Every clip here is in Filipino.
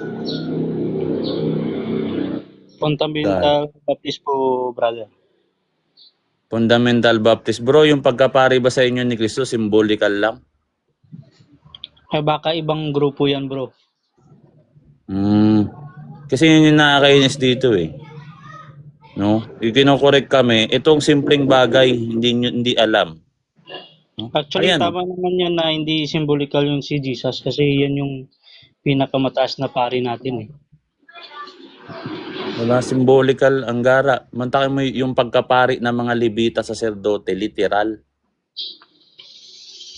God. Fundamental Baptist po, brother. Fundamental Baptist. Bro, yung pagkapari ba sa inyo ni Kristo, symbolical lang? Ay baka ibang grupo yan, bro. Kasi yun yung nakakainis dito eh. No? Ikinokorek kami, itong simpleng bagay, hindi alam. No? Actually, Ayan, tama naman yan na hindi symbolical yung si Jesus kasi yan yung pinakamataas na pari natin eh. Diba? Symbolical ang gara. Mantakin mo yung pagkapari ng mga Levita sa sacerdote, literal.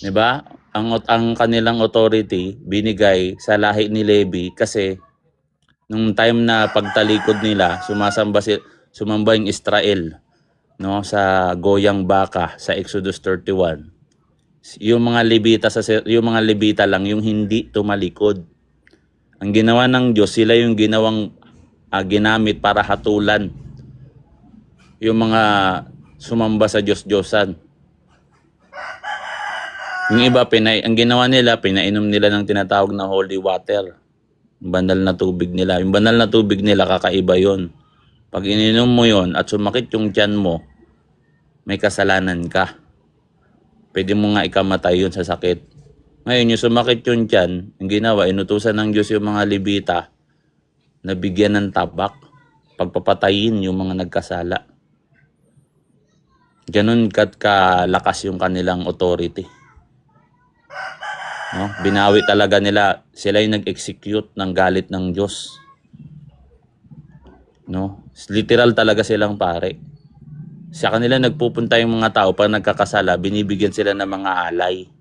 Diba? Ang kanilang authority binigay sa lahi ni Levi kasi nung time na pagtalikod nila, sumamba yung Israel, no, sa goyang baka sa Exodus 31. Yung mga Levita lang yung hindi tumalikod. Ang ginawa ng Diyos, sila yung ginamit para hatulan yung mga sumamba sa Diyos-Diyosan. Yung iba, ang ginawa nila, pinainom nila ng tinatawag na holy water. Yung banal na tubig nila. Yung banal na tubig nila, kakaiba yon. Pag ininom mo yon at sumakit yung tiyan mo, may kasalanan ka. Pwede mo nga ikamatay yun sa sakit. Ngayon, yung sumakit yung tiyan, yung ginawa, inutusan ng Diyos yung mga Levita na bigyan ng tabak, pagpapatayin yung mga nagkasala. Ganun kalakas yung kanilang authority. No? Binawi talaga nila, sila yung nag-execute ng galit ng Diyos. No? Literal talaga silang pare. Sa kanila nagpupunta yung mga tao pag nagkakasala, binibigyan sila ng mga alay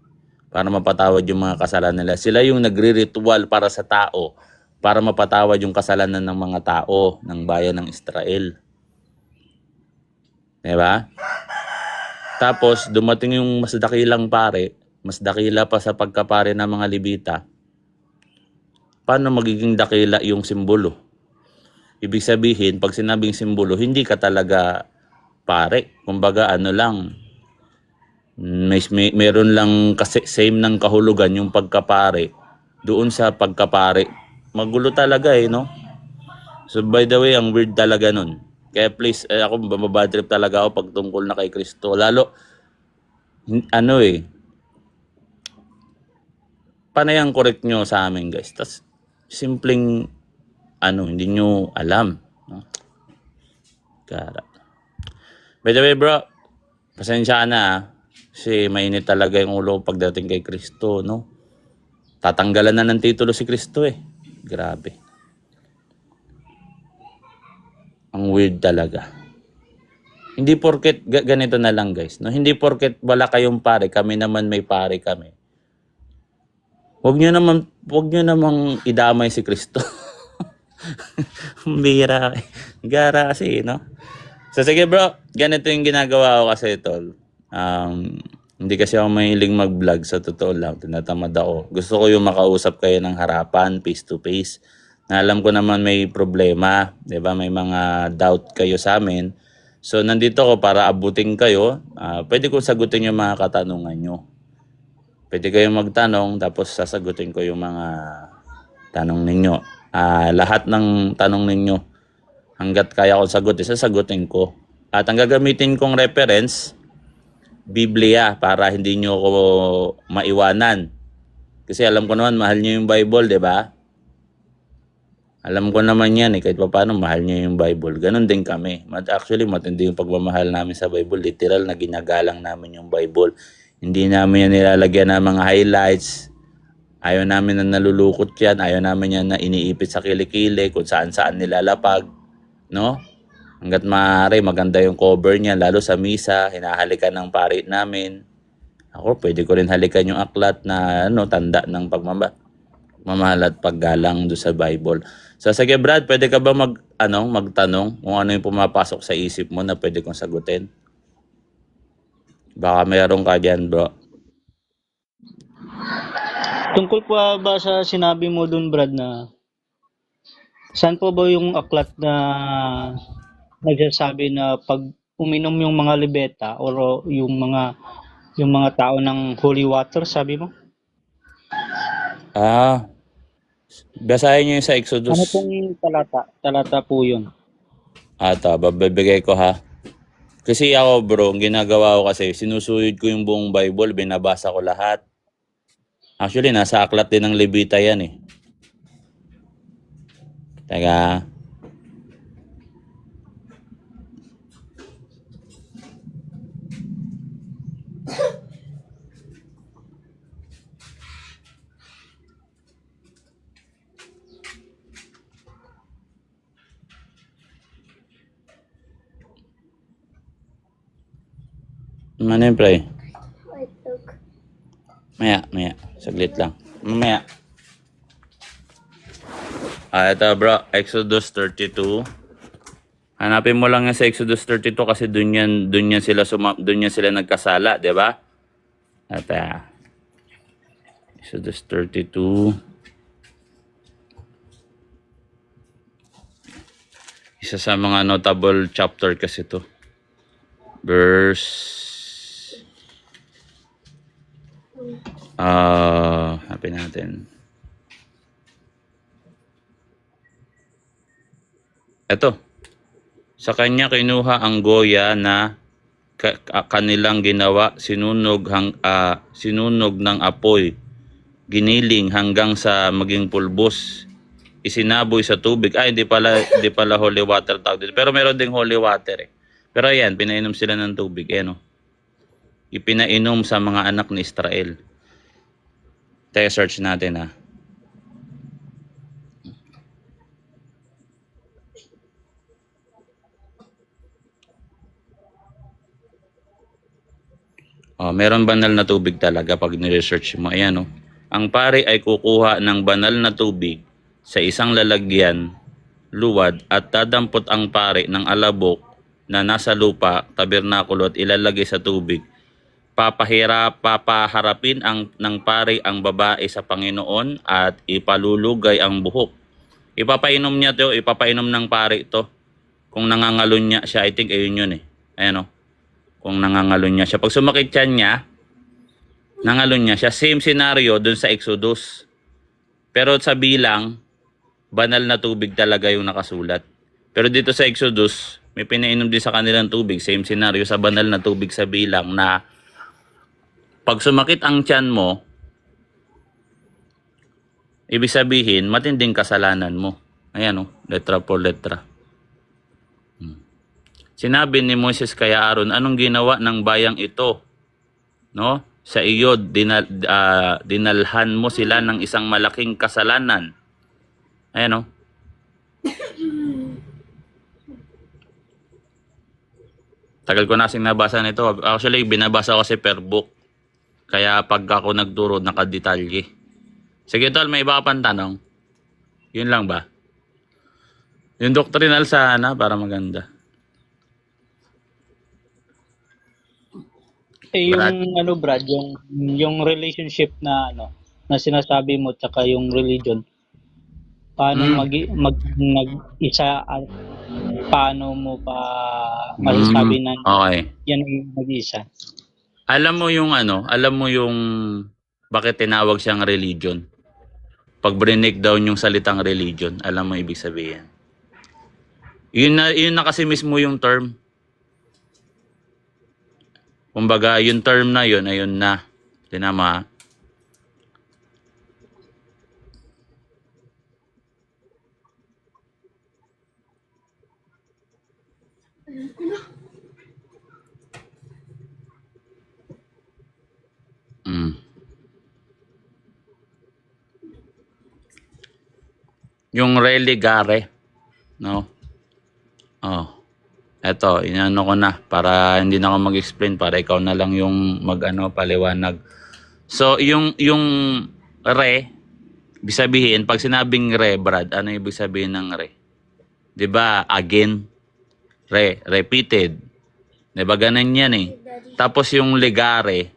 para mapatawad yung mga kasalanan nila. Sila yung nagre-ritual para sa tao para mapatawad yung kasalanan ng mga tao ng bayan ng Israel. Diba? Tapos dumating yung mas dakilang pare, mas dakila pa sa pagkapare ng mga Levita. Paano magiging dakila yung simbolo? Ibig sabihin, pag sinabing simbolo, hindi ka talaga pare. Kumbaga, ano lang, meron lang kasi same ng kahulugan yung pagkapare doon sa pagkapare. Magulo talaga eh, no? So, by the way, ang weird talaga nun. Kaya please, ako mababadrip talaga ako pag tungkol na kay Kristo. Lalo, ano eh, panay ang correct nyo sa amin guys. Tas simpleng hindi nyo alam. No? Kara. By the way bro, pasensya na kasi mainit talaga yung ulo pagdating kay Kristo. No? Tatanggalan na ng titulo si Kristo eh. Grabe. Ang weird talaga. Hindi porket ganito na lang guys. No? Hindi porket wala kayong pare, kami naman may pare kami. Huwag nyo namang idamay si Kristo. Bira. Gara kasi, no? So, sige bro. Ganito yung ginagawa ko kasi, tol. Hindi kasi ako mahilig mag-vlog sa totoo lang. Tinatamad ako. Gusto ko yung makausap kayo ng harapan, face to face. Na alam ko naman may problema. Diba? May mga doubt kayo sa amin. So, nandito ako para abutin kayo. Pwede ko sagutin yung mga katanungan nyo. Pwede kayong magtanong tapos sasagutin ko yung mga tanong ninyo. Lahat ng tanong ninyo, hanggat kaya kong sagutin, sasagutin ko. At ang gagamitin kong reference, Biblia, para hindi nyo ko maiwanan. Kasi alam ko naman, mahal nyo yung Bible, di ba? Alam ko naman yan, kahit pa paano, mahal nyo yung Bible. Ganon din kami. Actually, matindi yung pagmamahal namin sa Bible. Literal na ginagalang namin yung Bible. Hindi namin yan nilalagyan ng mga highlights. Ayaw namin na nalulukot yan. Ayaw namin yan na iniipit sa kilikili kung saan-saan nilalapag. No? Hanggat maaari, maganda yung cover niya. Lalo sa misa, hinahalikan ng pari namin. Ako, pwede ko rin halikan yung aklat na tanda ng pagmamahal at paggalang do sa Bible. So, sige Brad, pwede ka ba magtanong kung ano yung pumapasok sa isip mo na pwede kong sagutin? Baka mayroon ka dyan, bro. Tungkol pa ba sa sinabi mo dun, Brad, na saan po ba yung aklat na nagsasabi na pag uminom yung mga libeta o yung mga tao ng holy water, sabi mo? Basahin niyo yung sa Ano Exodus. pong talata? Talata po yun. Ata, babibigay ko ha. Kasi ako bro, ang ginagawa ko kasi, sinusuyod ko yung buong Bible, binabasa ko lahat. Actually, nasa aklat din ng Levita yan eh. Teka. Ano yun, pre? Maya. Saglit lang. Mamaya. Ito bro, Exodus 32. Hanapin mo lang yan sa Exodus 32 kasi dun yan sila nagkasala, 'di ba? At Exodus 32. Isa sa mga notable chapter kasi to. Verse hanapin natin. Ito. Sa kanya kinuha ang goya na kanilang ginawa, sinunog ng apoy, giniling hanggang sa maging pulbos, isinaboy sa tubig. Hindi pala holy water tawag dito. Pero meron ding holy water eh. Pero ayan, pinainom sila ng tubig. No? Ipinainom sa mga anak ni Israel. Tayo search natin ha. Meron banal na tubig talaga pag ni-research mo. Ayan, oh. Ang pari ay kukuha ng banal na tubig sa isang lalagyan, luwad, at dadampot ang pari ng alabok na nasa lupa, tabernakulo, at ilalagay sa tubig. Papaharapin ng pari ang babae sa Panginoon at ipalulugay ang buhok. Ipapainom ng pari ito. Kung nangangalon niya siya, I think ayun yun eh. Ayan, oh. Kung nangangalon niya siya. Pag sumakit siya niya, nangalon niya siya. Same scenario dun sa Exodus. Pero sa bilang, banal na tubig talaga yung nakasulat. Pero dito sa Exodus, may pinainom din sa kanilang tubig. Same scenario sa banal na tubig sa bilang na pag sumakit ang tiyan mo, ibig sabihin, matinding kasalanan mo. Ayan, letra por letra. Sinabi ni Moses kay Aaron, anong ginawa ng bayang ito? No? Sa iyo, dinalhan mo sila ng isang malaking kasalanan. Ayan, Tagal ko na kasing nabasa nito. Actually, binabasa ko kasi per book. Kaya pag ako nagturo, nakadetalye. Sige, tol, may iba ka pang tanong? Yun lang ba? Yung doctrinal sana, para maganda. Yung Brad, yung relationship na na sinasabi mo tsaka yung religion. Paano mag-isa at paano mo pa masasabi na okay. Yan ang mag-isa? Alam mo yung bakit tinawag siyang religion? Pag break down yung salitang religion, alam mo ibig sabihin. Yun na kasi mismo yung term. Kumbaga, yung term na yun, ayun na. Tinama. Yung religare, no? Eto, inano ko na para hindi na ako mag-explain, para ikaw na lang yung paliwanag. So, yung re, ibig sabihin, pag sinabing re, Brad, ano ibig sabihin ng re? 'Di ba? Again, repeated. 'Di ba ganun yan eh. Tapos yung legare,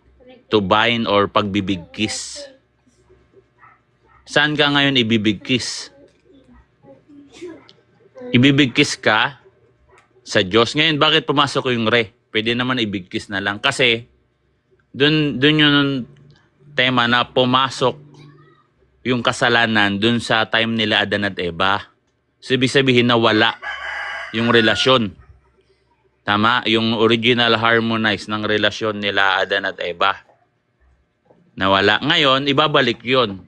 to bind or pagbibigkis. Saan ka ngayon ibibigkis? Ibibigkis ka sa Diyos. Ngayon, bakit pumasok yung re? Pwede naman ibigkis na lang. Kasi, dun yung tema na pumasok yung kasalanan dun sa time nila Adan at Eva. So, ibig sabihin na wala yung relasyon. Tama? Yung original harmonize ng relasyon nila Adan at Eva. Nawala. Ngayon, ibabalik yon.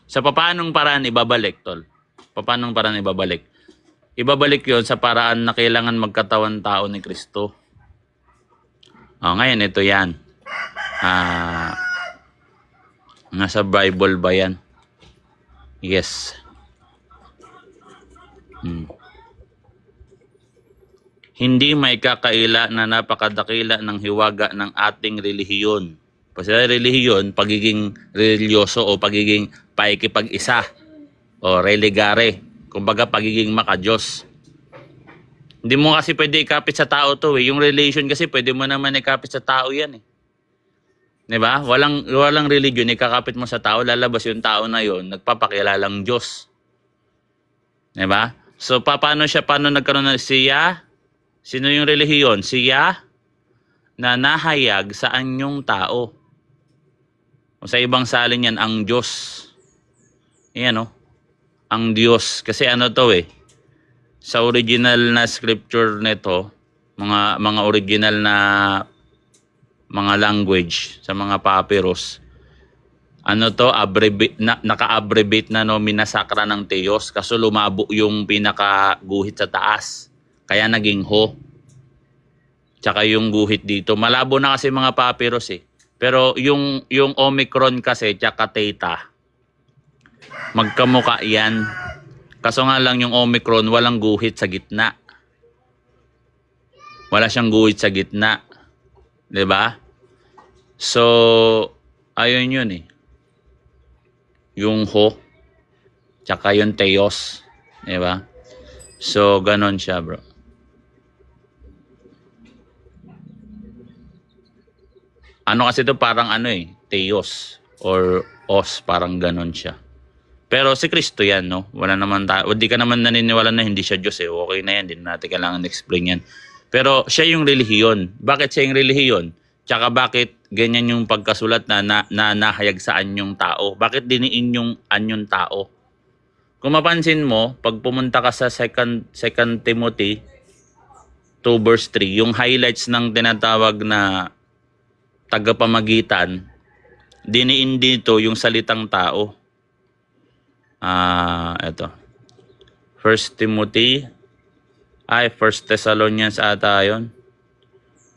Sa paanong paraan ibabalik, tol? Paanong paraan ibabalik? Ibabalik yon sa paraan na kailangan magkatawan tao ni Kristo. Ngayon, ito yan. Nasa Bible ba yan? Yes. Hindi may kakaila na napakadakila ng hiwaga ng ating relihiyon. Kasi relihiyon, pagiging religyoso o pagiging paikipag-isa o religare. Kumbaga, pagiging makadiyos. Hindi mo kasi pwede ikapit sa tao to eh. Yung relation kasi pwede mo naman ikapit sa tao yan eh. Diba? Walang religion, ikakapit mo sa tao, lalabas yung tao na yon, nagpapakilalang Diyos. Diba? So, paano nagkaroon ng siya? Sino yung relihiyon? Siya na nahayag sa anyong tao. O sa ibang salin yan, ang Diyos. Yan o. Ang Diyos. Kasi ano to eh. Sa original na scripture nito, mga original na mga language, sa mga papyrus, ano to, naka-abbreviate na nomina sacra ng Theos, kaso lumabo yung pinakaguhit sa taas. Kaya naging ho. Tsaka yung guhit dito. Malabo na kasi mga papyrus eh. Pero yung Omicron kasi, tsaka Theta, magkamuka yan. Kaso nga lang yung Omicron, walang guhit sa gitna. Wala siyang guhit sa gitna. 'Di ba? So, ayun yun eh. Yung ho, tsaka yung Theos. 'Di ba? So, ganon siya, bro. Ano kasi ito parang ano eh, Theos or Os, parang ganon siya. Pero si Kristo yan, no? Wala naman hindi ka naman naniniwala na hindi siya Diyos eh. Okay na yan, hindi na natin kailangan explain yan. Pero siya yung relihiyon. Bakit siya yung relihiyon? Tsaka bakit ganyan yung pagkasulat na nahayag sa anyong tao? Bakit diniin yung anyong tao? Kung mapansin mo, pag pumunta ka sa 2 Timothy 2 verse 3, yung highlights ng tinatawag na tagapamagitan, diniin dito yung salitang tao. Ito. 1 Thessalonians ata yun.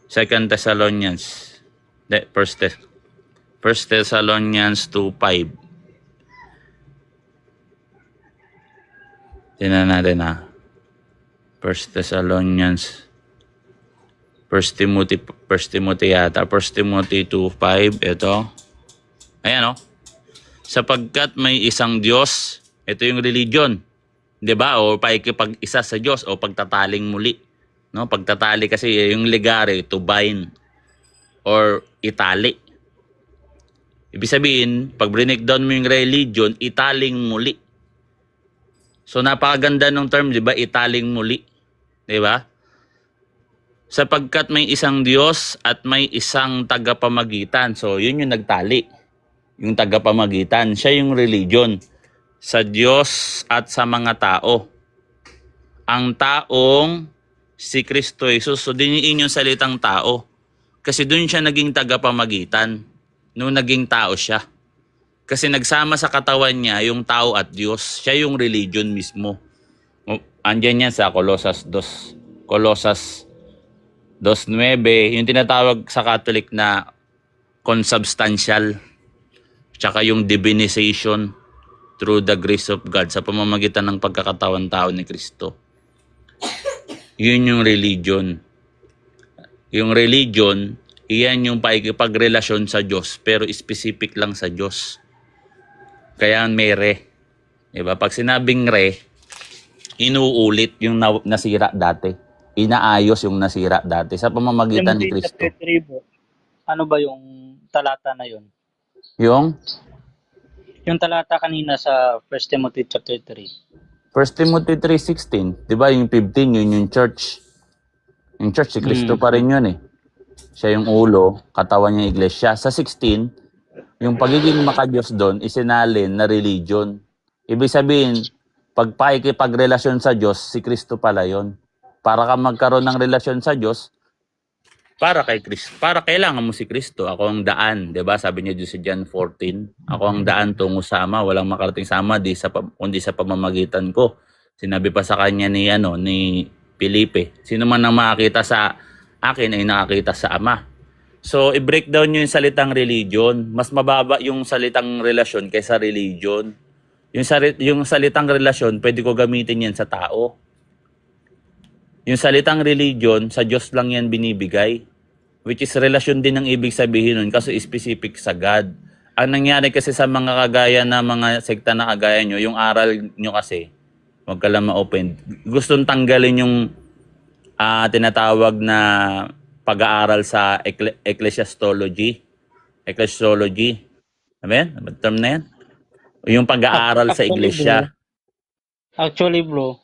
2 Thessalonians. 1 Thessalonians 2:5. Tingnan natin 1 Thessalonians. 1 Timothy yata. 1 Timothy 2:5. Ito. Ayan sapagkat may isang Diyos, ito yung religion, 'di ba? O paikipag-isa sa Diyos o pagtataling muli, no? Pagtatali kasi yung ligare, to bind or itali. Ibig sabihin, pag breakdown mo yung religion, italing muli. So napakaganda ng term, 'di ba? Italing muli, 'di ba? Sapagkat may isang Diyos at may isang tagapamagitan. So yun yung nagtali. Yung tagapamagitan, siya yung religion sa Diyos at sa mga tao. Ang taong si Kristo Jesus, so diniin yung salitang tao. Kasi doon siya naging tagapamagitan nung naging tao siya. Kasi nagsama sa katawan niya yung tao at Diyos. Siya yung religion mismo. Andyan yan sa Colossus 2:9, yung tinatawag sa Catholic na consubstantial. Tsaka yung divinization through the grace of God sa pamamagitan ng pagkakatawan tao ni Kristo. Yun yung religion. Yung religion, iyan yung pakikipagrelasyon sa Diyos, pero specific lang sa Diyos. Kaya may re. Diba? Pag sinabing re, inuulit yung nasira dati. Inaayos yung nasira dati sa pamamagitan ni Kristo. Ano ba yung talata na yun? Yung talata kanina sa 1 Timothy chapter 3. 1 Timothy 3:16, 'di ba? Yung 15, yun yung church. Yung church si Kristo pa rin yun eh. Siya yung ulo, katawan niya iglesia. Sa 16, Yung pagiging makadiyos doon, isinalin na religion. Ibig sabihin, pag pakikipagrelasyon sa Diyos, si Kristo pala yon. Para ka magkaroon ng relasyon sa Diyos, para kay Kristo, para kailangan mo si Kristo. Ako ang daan, 'di ba? Sabi niya doon sa John 14, ako ang daan tungo sa Ama, walang makarating sa Ama kundi sa pamamagitan ko. Sinabi pa sa kanya ni Felipe, sino man ang makakita sa akin ay nakakita sa Ama. So, i-breakdown nyo yung salitang religion. Mas mababa yung salitang relasyon kaysa religion. Yung salitang relasyon, pwede ko gamitin yan sa tao. Yung salitang religion, sa Diyos lang yan binibigay. Which is relasyon din ang ibig sabihin nun kasi specific sa God. Ang nangyari kasi sa mga kagaya na mga sekta na kagaya nyo, yung aral nyo kasi, huwag ka lang ma-open. Gustong tanggalin yung tinatawag na pag-aaral sa ecclesiology. Amen? Ano term na yan? Yung pag-aaral sa iglesia. Actually, bro,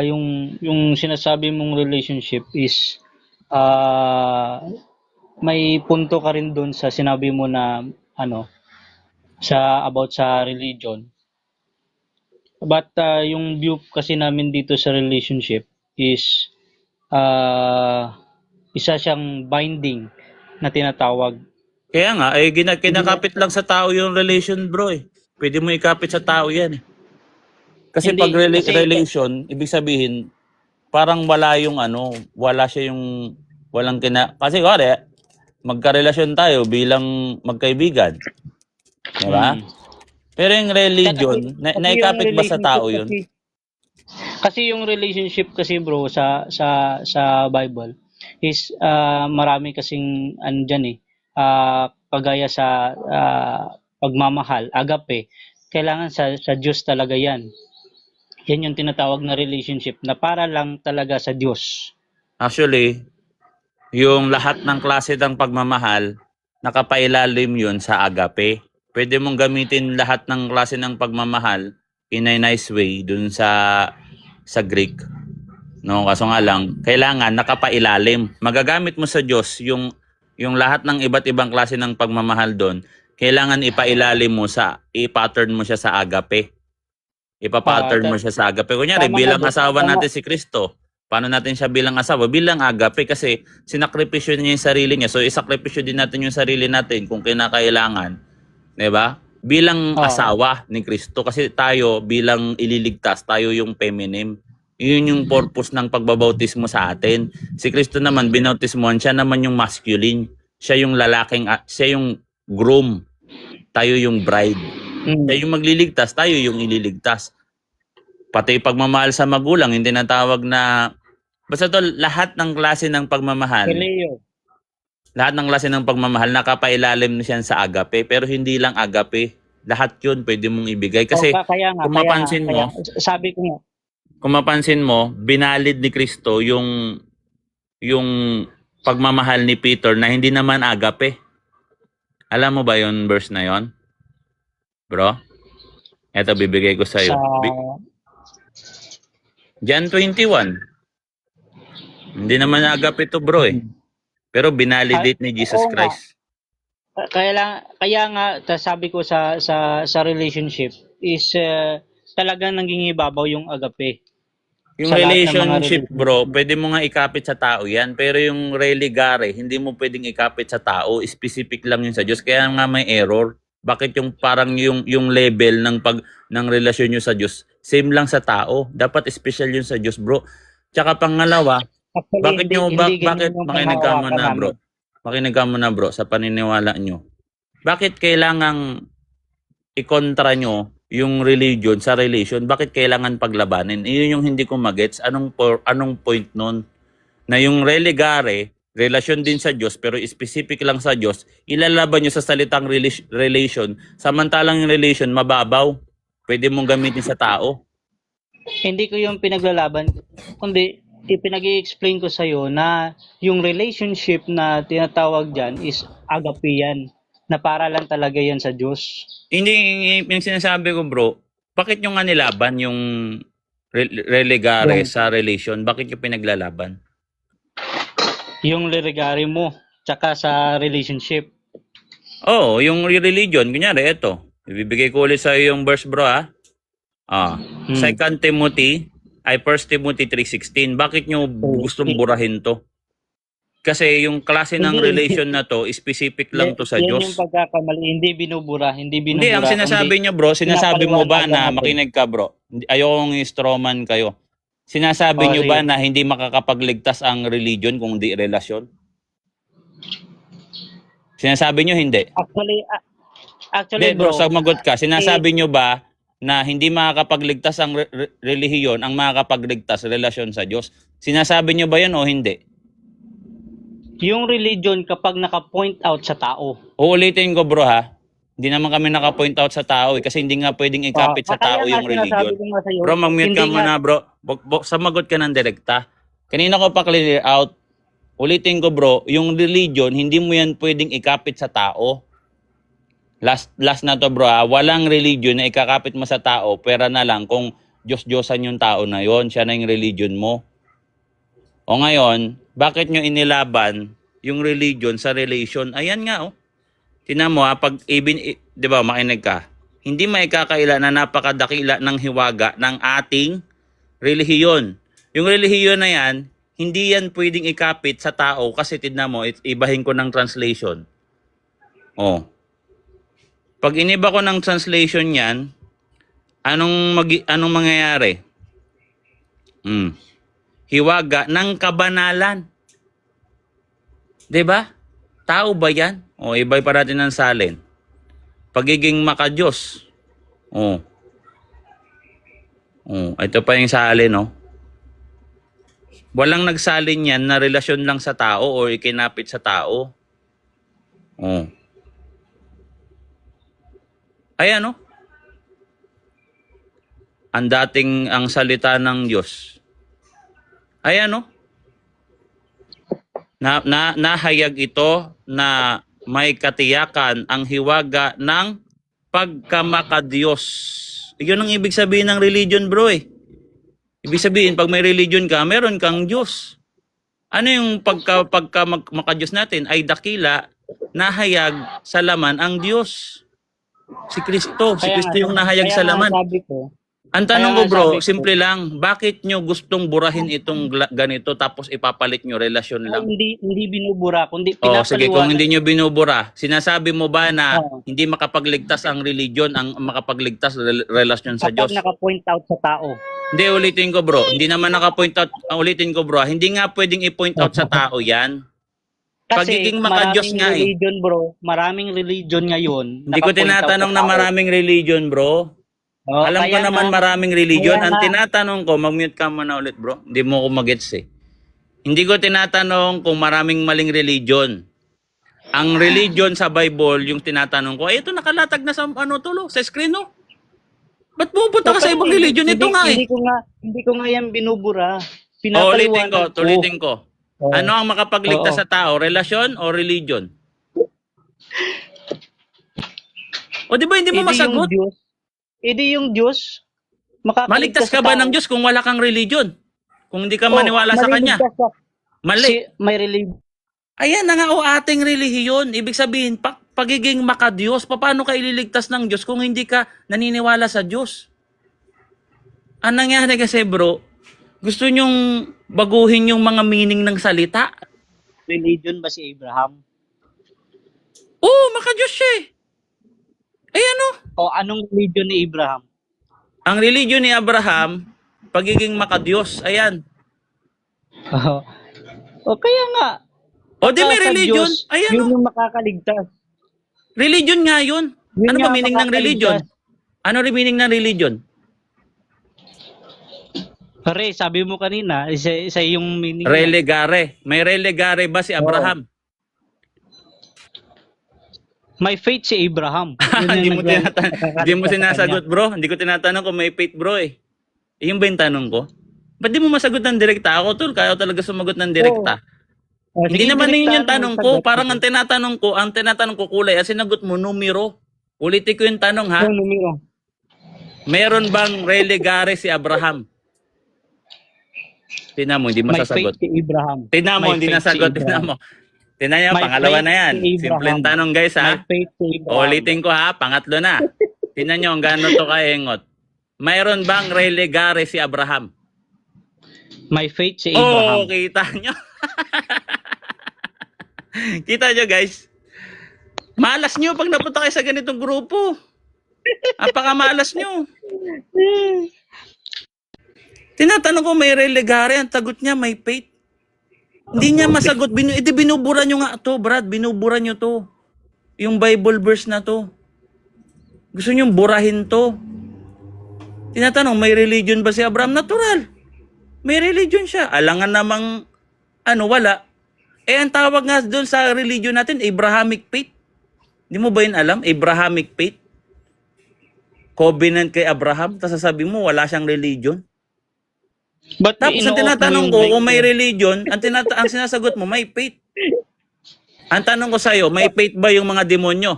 yung sinasabi mong relationship is may punto ka rin doon sa sinabi mo na about sa religion. But yung view kasi namin dito sa relationship is isa siyang binding na tinatawag. Kaya nga, kinakapit lang sa tao yung relation, bro eh. Pwede mo ikapit sa tao yan eh. Kasi Hindi, pag kasi- relation, ibig sabihin, parang wala yung wala siya yung, kasi magkarelasyon tayo bilang magkaibigan. Diba? Pero yung religion, Kasi naikapit yung ba sa tao yun? Kasi yung relationship kasi bro sa Bible is marami kasing diyan kagaya sa pagmamahal, agape. Kailangan sa Diyos talaga 'yan. Yan yung tinatawag na relationship na para lang talaga sa Diyos. Actually, yung lahat ng klase ng pagmamahal, nakapailalim yun sa agape. Pwede mong gamitin lahat ng klase ng pagmamahal in a nice way dun sa Greek. No, kaso nga lang, kailangan nakapailalim. Magagamit mo sa Diyos yung lahat ng iba't ibang klase ng pagmamahal doon. Kailangan ipailalim mo i-pattern mo siya sa agape. Ipa-pattern mo siya sa agape. Kunyari, bilang asawa natin si Kristo, paano natin siya bilang asawa? Bilang agape kasi sinakripisyo niya yung sarili niya. So, isakripisyo din natin yung sarili natin kung kinakailangan. Diba? Bilang asawa ni Kristo. Kasi tayo, bilang ililigtas, tayo yung feminine. Yun yung purpose ng pagbabautismo sa atin. Si Kristo naman, binautismohan, siya naman yung masculine. Siya yung lalaking, siya yung groom. Tayo yung bride. Siya yung magliligtas, tayo yung ililigtas. Pati pagmamahal sa magulang, hindi natawag na, basta to, lahat ng klase ng pagmamahal. Lahat ng klase ng pagmamahal, nakapailalim na siya sa agape. Pero hindi lang agape. Lahat yun pwede mong ibigay. Kasi kung mapansin mo, sabi ko nga, kung mapansin mo, binalid ni Kristo yung pagmamahal ni Peter na hindi naman agape. Alam mo ba yon verse na yon? Bro? Eto, bibigay ko sa'yo. John 21. Hindi naman agape to, bro eh. Pero binalidate ni Jesus Christ. Kaya nga sabi ko sa relationship is talagang nangingibabaw yung agape. Yung relationship, bro, pwede mo nga ikapit sa tao yan. Pero yung religare, hindi mo pwedeng ikapit sa tao. Specific lang yun sa Diyos. Kaya nga may error. Bakit yung parang yung level ng relasyon nyo sa Diyos, same lang sa tao. Dapat special yun sa Diyos, bro. Tsaka pangalawa, bakit makinig ka muna, bro. Makinig ka muna, bro, sa paniniwala nyo. Bakit kailangang ikontra nyo yung religion sa relation? Bakit kailangan paglabanin? Iyon yung hindi ko magets. Anong point nun? Na yung religare, relasyon din sa Diyos, pero specific lang sa Diyos, ilalaban nyo sa salitang relation, samantalang yung relation, mababaw. Pwede mong gamitin sa tao. Hindi ko yung pinaglalaban, kundi ipinag-i-explain ko sa'yo na yung relationship na tinatawag dyan is agape yan, na para lang talaga yan sa Diyos. Hindi, yung sinasabi ko, bro, bakit nyo nga nilaban yung religare sa relation? Bakit nyo pinaglalaban? Yung religare mo, tsaka sa relationship. Oo, yung religion, kunyari, ito. Ibibigay ko ulit sa yung verse, bro, ha? Hmm. 2 Timothy, ay 1 Timothy 3:16. Bakit nyo gustong burahin to? Kasi yung klase ng Hindi, relation na to, specific lang to sa yan yung Diyos. pagkakamali. Hindi binubura, Hindi, ang sinasabi nyo, bro, sinasabi mo ba pinapaliwanagan na, natin. makinig ka, bro, ayokong strawman kayo. Sinasabi nyo ba Sige. na hindi makakapagligtas ang religion kung di relasyon? Sinasabi nyo hindi. Actually, Hindi, bro, bro, samagot ka. Sinasabi nyo ba na hindi makakapagligtas ang relihiyon, ang makakapagligtas relasyon sa Diyos? Sinasabi nyo ba yun o hindi? yung religion kapag naka-point out sa tao. Uulitin ko, bro, ha? Hindi naman kami naka-point out sa tao kasi hindi nga pwedeng ikapit sa tao yung religion. Bro, mag-mute ka muna, bro. Samagot ka ng direkta. Kanina ko pa clear out. Ulitin ko, bro, yung religion, hindi mo yan pwedeng ikapit sa tao. Last na to, bro, ha? Walang religion na ikakapit mo sa tao, pera na lang kung Diyos-Diyosan yung tao na yon, siya na yung religion mo. O ngayon, bakit nyo inilaban yung religion sa relation? Ayan nga, oh. Tinan mo, pag di ba, makinig ka, hindi maikakaila na napakadakila ng hiwaga ng ating relihiyon. Yung relihiyon na yan, hindi yan pwedeng ikapit sa tao kasi tignan mo, ibahin ko ng translation. Oh. Pag iniba ko ng translation yan, anong mangyayari? Hiwaga ng kabanalan. 'Di ba? Tao ba 'yan? O iba'y pa natin ng salin. Pagiging makadiyos. Ito pa yung salin, no? Walang nagsalin yan na relasyon lang sa tao o ikinapit sa tao. Ayan, no? Ang salita ng Diyos. Ayan, no? Nahayag ito na may katiyakan ang hiwaga ng pagkamakadiyos. Yun ang ibig sabihin ng religion, bro, eh. Ibig sabihin, pag may religion ka, meron kang Diyos. Ano yung makadiyos natin? Ay dakila, nahayag sa laman ang Diyos. Si Kristo. Si Kristo yung nahayag sa laman. Ang tanong ko, bro, simple lang, bakit nyo gustong burahin itong ganito tapos ipapalit nyo relasyon lang? Hindi binubura, kundi Oh, sige, kung pinapaliwanag. hindi nyo binubura, sinasabi mo ba na hindi makapagligtas ang religion, ang makapagligtas relasyon sa Diyos? Kapag naka-point out sa tao. Hindi, ulitin ko, bro. Hindi naman naka-point out, ulitin ko, bro. Hindi nga pwedeng i-point out sa tao yan. Kasi Pagiging makadiyos nga eh. religion, bro, maraming religion ngayon. Hindi ko tinatanong na maraming religion, bro. Alam ko naman maraming religion. Ang tinatanong ko, mag-mute ka muna ulit, bro. Hindi mo ko mag-gets eh. Hindi ko tinatanong kung maraming maling religion. Ang religion sa Bible, yung tinatanong ko, ito nakalatag na sa sa screen, no? Ba't pupunta ka sa ibang religion? Ito nga eh. Hindi ko nga yan binubura. Ulitin ko. Ano ang makapagligtas sa tao? Relasyon o religion? O di ba hindi mo masagot? Yung Diyos. Maligtas ka ba ng Diyos kung wala kang religion? Kung hindi ka maniwala sa Kanya? Mali. May religion. Ayan na nga o ating relihiyon. Ibig sabihin, pagiging makadiyos, paano ka ililigtas ng Diyos kung hindi ka naniniwala sa Diyos? Ang nangyari kasi, bro, gusto nyong baguhin yung mga meaning ng salita. Religion ba si Abraham? Oo, makadiyos siya eh. Ayan o. O anong religion ni Abraham? Ang religion ni Abraham, pagiging makadiyos. Ayan. O kaya nga. O di may religion. Diyos, Ayan yun yung makakaligtas. Religion nga yun. Ano ba meaning ng religion? Ano rin meaning ng religion? Pare, sabi mo kanina, isa yung meaning. Relegare. May relegare ba si Abraham? May faith si Abraham. Hindi mo sinasagot, bro. Hindi ko tinatanong kung may faith, bro eh. Yung ba yung tanong ko? Ba't di mo masagot ng direkta? Ako, tol, kaya talaga sumagot ng direkta. Hindi naman yun yung tanong ko. Parang ang tinatanong ko kulay. At sinagot mo, numero. Ulitin ko yung tanong, ha? Numero. Meron bang relegare si Abraham? Tingnan mo, hindi mo sasagot. May faith si Abraham. Tingnan mo, hindi nasagot. Tingnan mo. Tingnan nyo, My pangalawa faith na yan. si Abraham. Simpleng tanong guys My ha. faith to Abraham. Ulitin ko ha, pangatlo na. Tingnan nyo, ang gano'n to kaengot. Mayroon bang relegare si Abraham? My faith si Oh, Abraham. kita nyo. Kita nyo guys. Malas nyo pag napunta kayo sa ganitong grupo. Apakamalas nyo. Tinatanong ko may relegare, ang tagot niya may faith. Hindi niya masagot. Binubura nyo nga to, Brad. Binubura nyo to. Yung Bible verse na to. Gusto nyo burahin to. Tinatanong, may religion ba si Abraham? Natural. May religion siya. Alangan namang, wala. Ang tawag nga doon sa religion natin, Abrahamic faith. Hindi mo ba yun alam? Abrahamic faith. Covenant kay Abraham. Tapos sasabi mo, wala siyang religion. But Tapos ang tinatanong ko, kung may religion, ang sinasagot mo, may faith. Ang tanong ko sa'yo, may faith ba yung mga demonyo?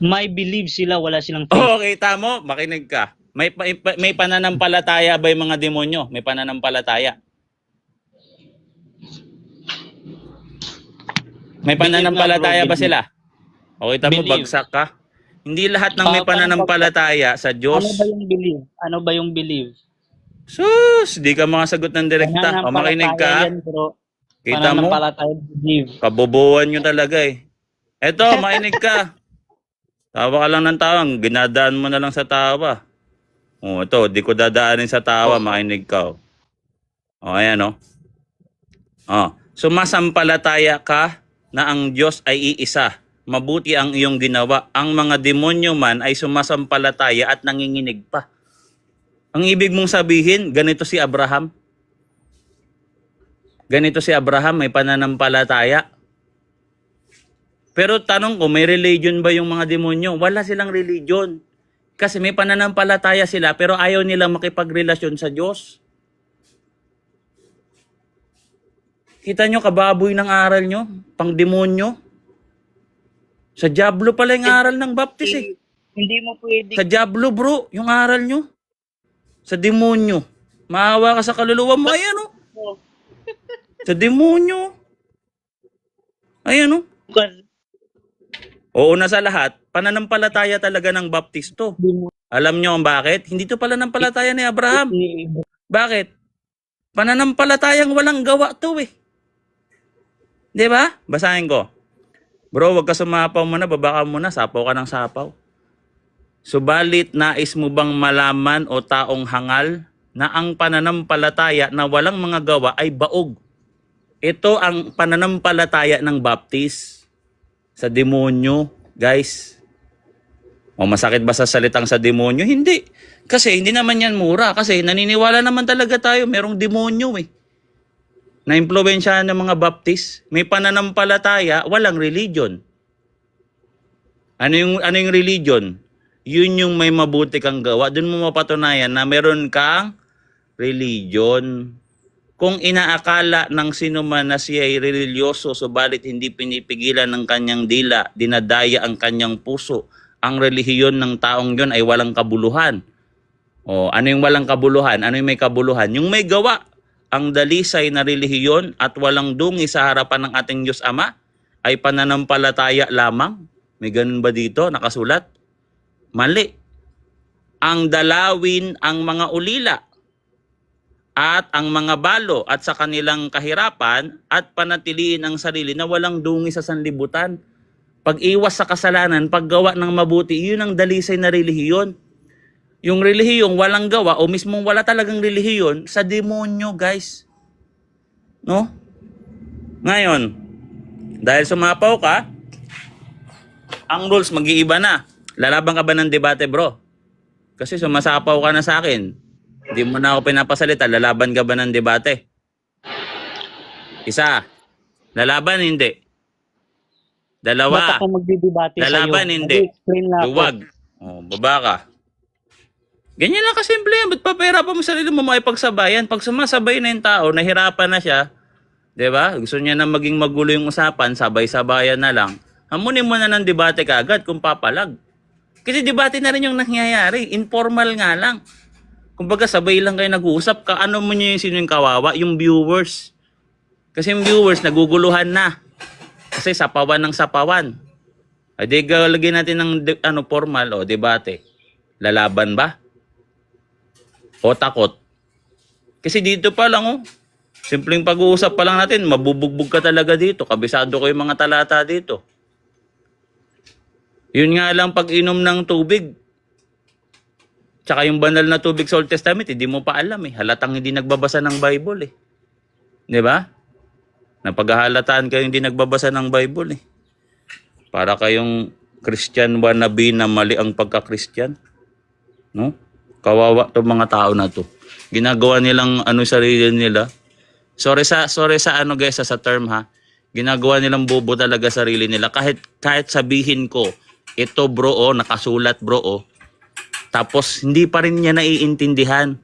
may believe sila, wala silang faith. Okay, tamo, makinig ka. May pananampalataya ba yung mga demonyo? May pananampalataya. May pananampalataya ba sila? Okay, tamo, Believe. bagsak ka. Hindi lahat ng may pananampalataya sa Diyos. Ano ba yung believe? Ano ba yung believe? Sus, di ka makasagot ng direkta. O makinig ka. Yan, bro. Kita mo? Pananampalataya, believe. Kabobohan nyo talaga eh. Eto, makinig ka. Tawa ka lang ng tawa. Ginadaan mo na lang sa tawa. O, ito, di ko dadaanin sa tawa. Makinig ka. O, ayan o. O, sumasampalataya ka na ang Diyos ay iisa. Mabuti ang iyong ginawa. Ang mga demonyo man ay sumasampalataya at nanginginig pa. Ang ibig mong sabihin, ganito si Abraham. Ganito si Abraham, may pananampalataya. Pero tanong ko, may religion ba yung mga demonyo? Wala silang religion. Kasi may pananampalataya sila pero ayaw nilang makipagrelasyon sa Diyos. Kita nyo, kababoy ng aral nyo? Pang demonyo? Sa Diablo pala yung aral ng Baptist eh. Hindi mo pwede. Sa Diablo bro, yung aral nyo. Sa demonyo. Maawa ka sa kaluluwa mo. Ayan o. Sa demonyo. Ayan o. Oo na sa lahat, pananampalataya talaga ng Baptisto. Alam nyo ang bakit? Hindi to pala nampalataya ni Abraham. Bakit? Pananampalatayang walang gawa to eh. Di ba? Basahin ko. Bro, wag ka sumapaw muna, baba ka muna, sapaw ka ng sapaw. Subalit, nais mo bang malaman o taong hangal na ang pananampalataya na walang mga gawa ay baog? Ito ang pananampalataya ng Baptist sa demonyo, guys. O masakit ba sa salitang sa demonyo? Hindi. Kasi hindi naman yan mura. Kasi naniniwala naman talaga tayo, merong demonyo eh. Na-impluwensyahan ng mga Baptist. May pananampalataya, walang religion. Ano yung religion? Yun yung may mabuti kang gawa. Doon mo mapatunayan na meron kang religion. Kung inaakala ng sino man na siya ay religyoso, subalit hindi pinipigilan ng kanyang dila, dinadaya ang kanyang puso, ang relihiyon ng taong yon ay walang kabuluhan. O, ano yung walang kabuluhan? Ano yung may kabuluhan? Yung may gawa. Ang dalisay na relihiyon at walang dungi sa harapan ng ating Diyos Ama ay pananampalataya lamang. May ganun ba dito? Nakasulat? Mali. Ang dalawin ang mga ulila at ang mga balo at sa kanilang kahirapan at panatiliin ang sarili na walang dungi sa sanlibutan. Pag-iwas sa kasalanan, paggawa ng mabuti, yun ang dalisay na relihiyon. Yung relihiyong walang gawa o mismong wala talagang relihiyon sa demonyo, guys. No? Ngayon, dahil sumapaw ka, ang rules mag-iiba na. Lalaban ka ba ng debate, bro? Kasi sumasapaw ka na sa akin. Hindi mo na ako pinapasalita. Lalaban ka ba ng debate? Isa. Lalaban, hindi. Dalawa. Ba't ako magdidebate sa'yo? Lalaban, hindi. Mag-explain na ako. Luwag. O, baba ka. Ganyan lang kasimple yan. Ba't papahirapan mo sarili mo makipagsabayan? Pag sumasabay na yung tao, nahirapan na siya, diba? Gusto niya na maging magulo yung usapan, sabay-sabayan na lang. Hamunin mo na ng debate kaagad kung papalag. Kasi debate na rin yung nangyayari. Informal nga lang. Kumbaga sabay lang kayo nag-uusap. Kaano mo niyo yung sino yung kawawa? Yung viewers. Kasi yung viewers naguguluhan na. Kasi sapawan ng sapawan. Ay di lagyan natin ng formal o debate. Lalaban ba? O takot? Kasi dito pa lang simpleng pag-uusap pa lang natin, mabubugbog ka talaga dito. Kabisado ko yung mga talata dito. Yun nga lang pag-inom ng tubig. Tsaka yung banal na tubig sa Old Testament, hindi mo pa alam eh. Halatang hindi nagbabasa ng Bible eh. Di ba? Napaghahalataan kayo hindi nagbabasa ng Bible eh. Para kayong Christian wannabe na mali ang pagka-Christian. No? Kawawa to mga tao na to. Ginagawa nilang sarili nila. Sorry sa guys sa term ha. Ginagawa nilang bobo talaga sarili nila. Kahit sabihin ko, ito bro nakasulat bro tapos hindi pa rin niya naiintindihan.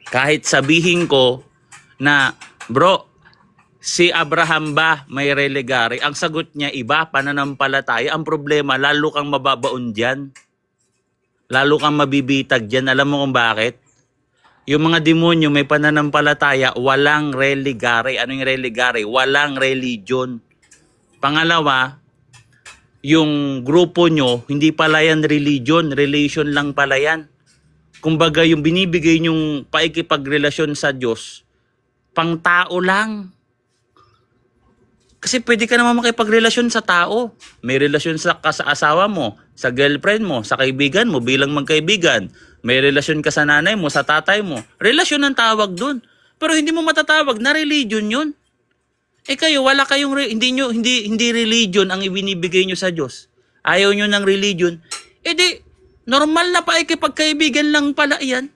Kahit sabihin ko na bro, si Abraham ba may religare? Ang sagot niya iba, pananampalataya. Ang problema, lalo kang mababaon dyan. Lalo kang mabibitag dyan. Alam mo kung bakit? Yung mga demonyo may pananampalataya, walang religare. Ano yung religare? Walang religion. Pangalawa, yung grupo nyo, hindi pala yan religion. Relation lang pala yan. Kumbaga yung binibigay nyong paikipagrelasyon sa Diyos, pang tao lang. Kasi pwede ka naman makipagrelasyon sa tao. May relasyon sa asawa mo, sa girlfriend mo, sa kaibigan mo bilang magkaibigan. May relasyon ka sa nanay mo, sa tatay mo. Relasyon ang tawag dun. Pero hindi mo matatawag na religion yun. Kayo, wala kayong, hindi religion ang ibinibigay nyo sa Diyos. Ayaw nyo ng religion. Di, normal na paikipagkaibigan lang pala yan.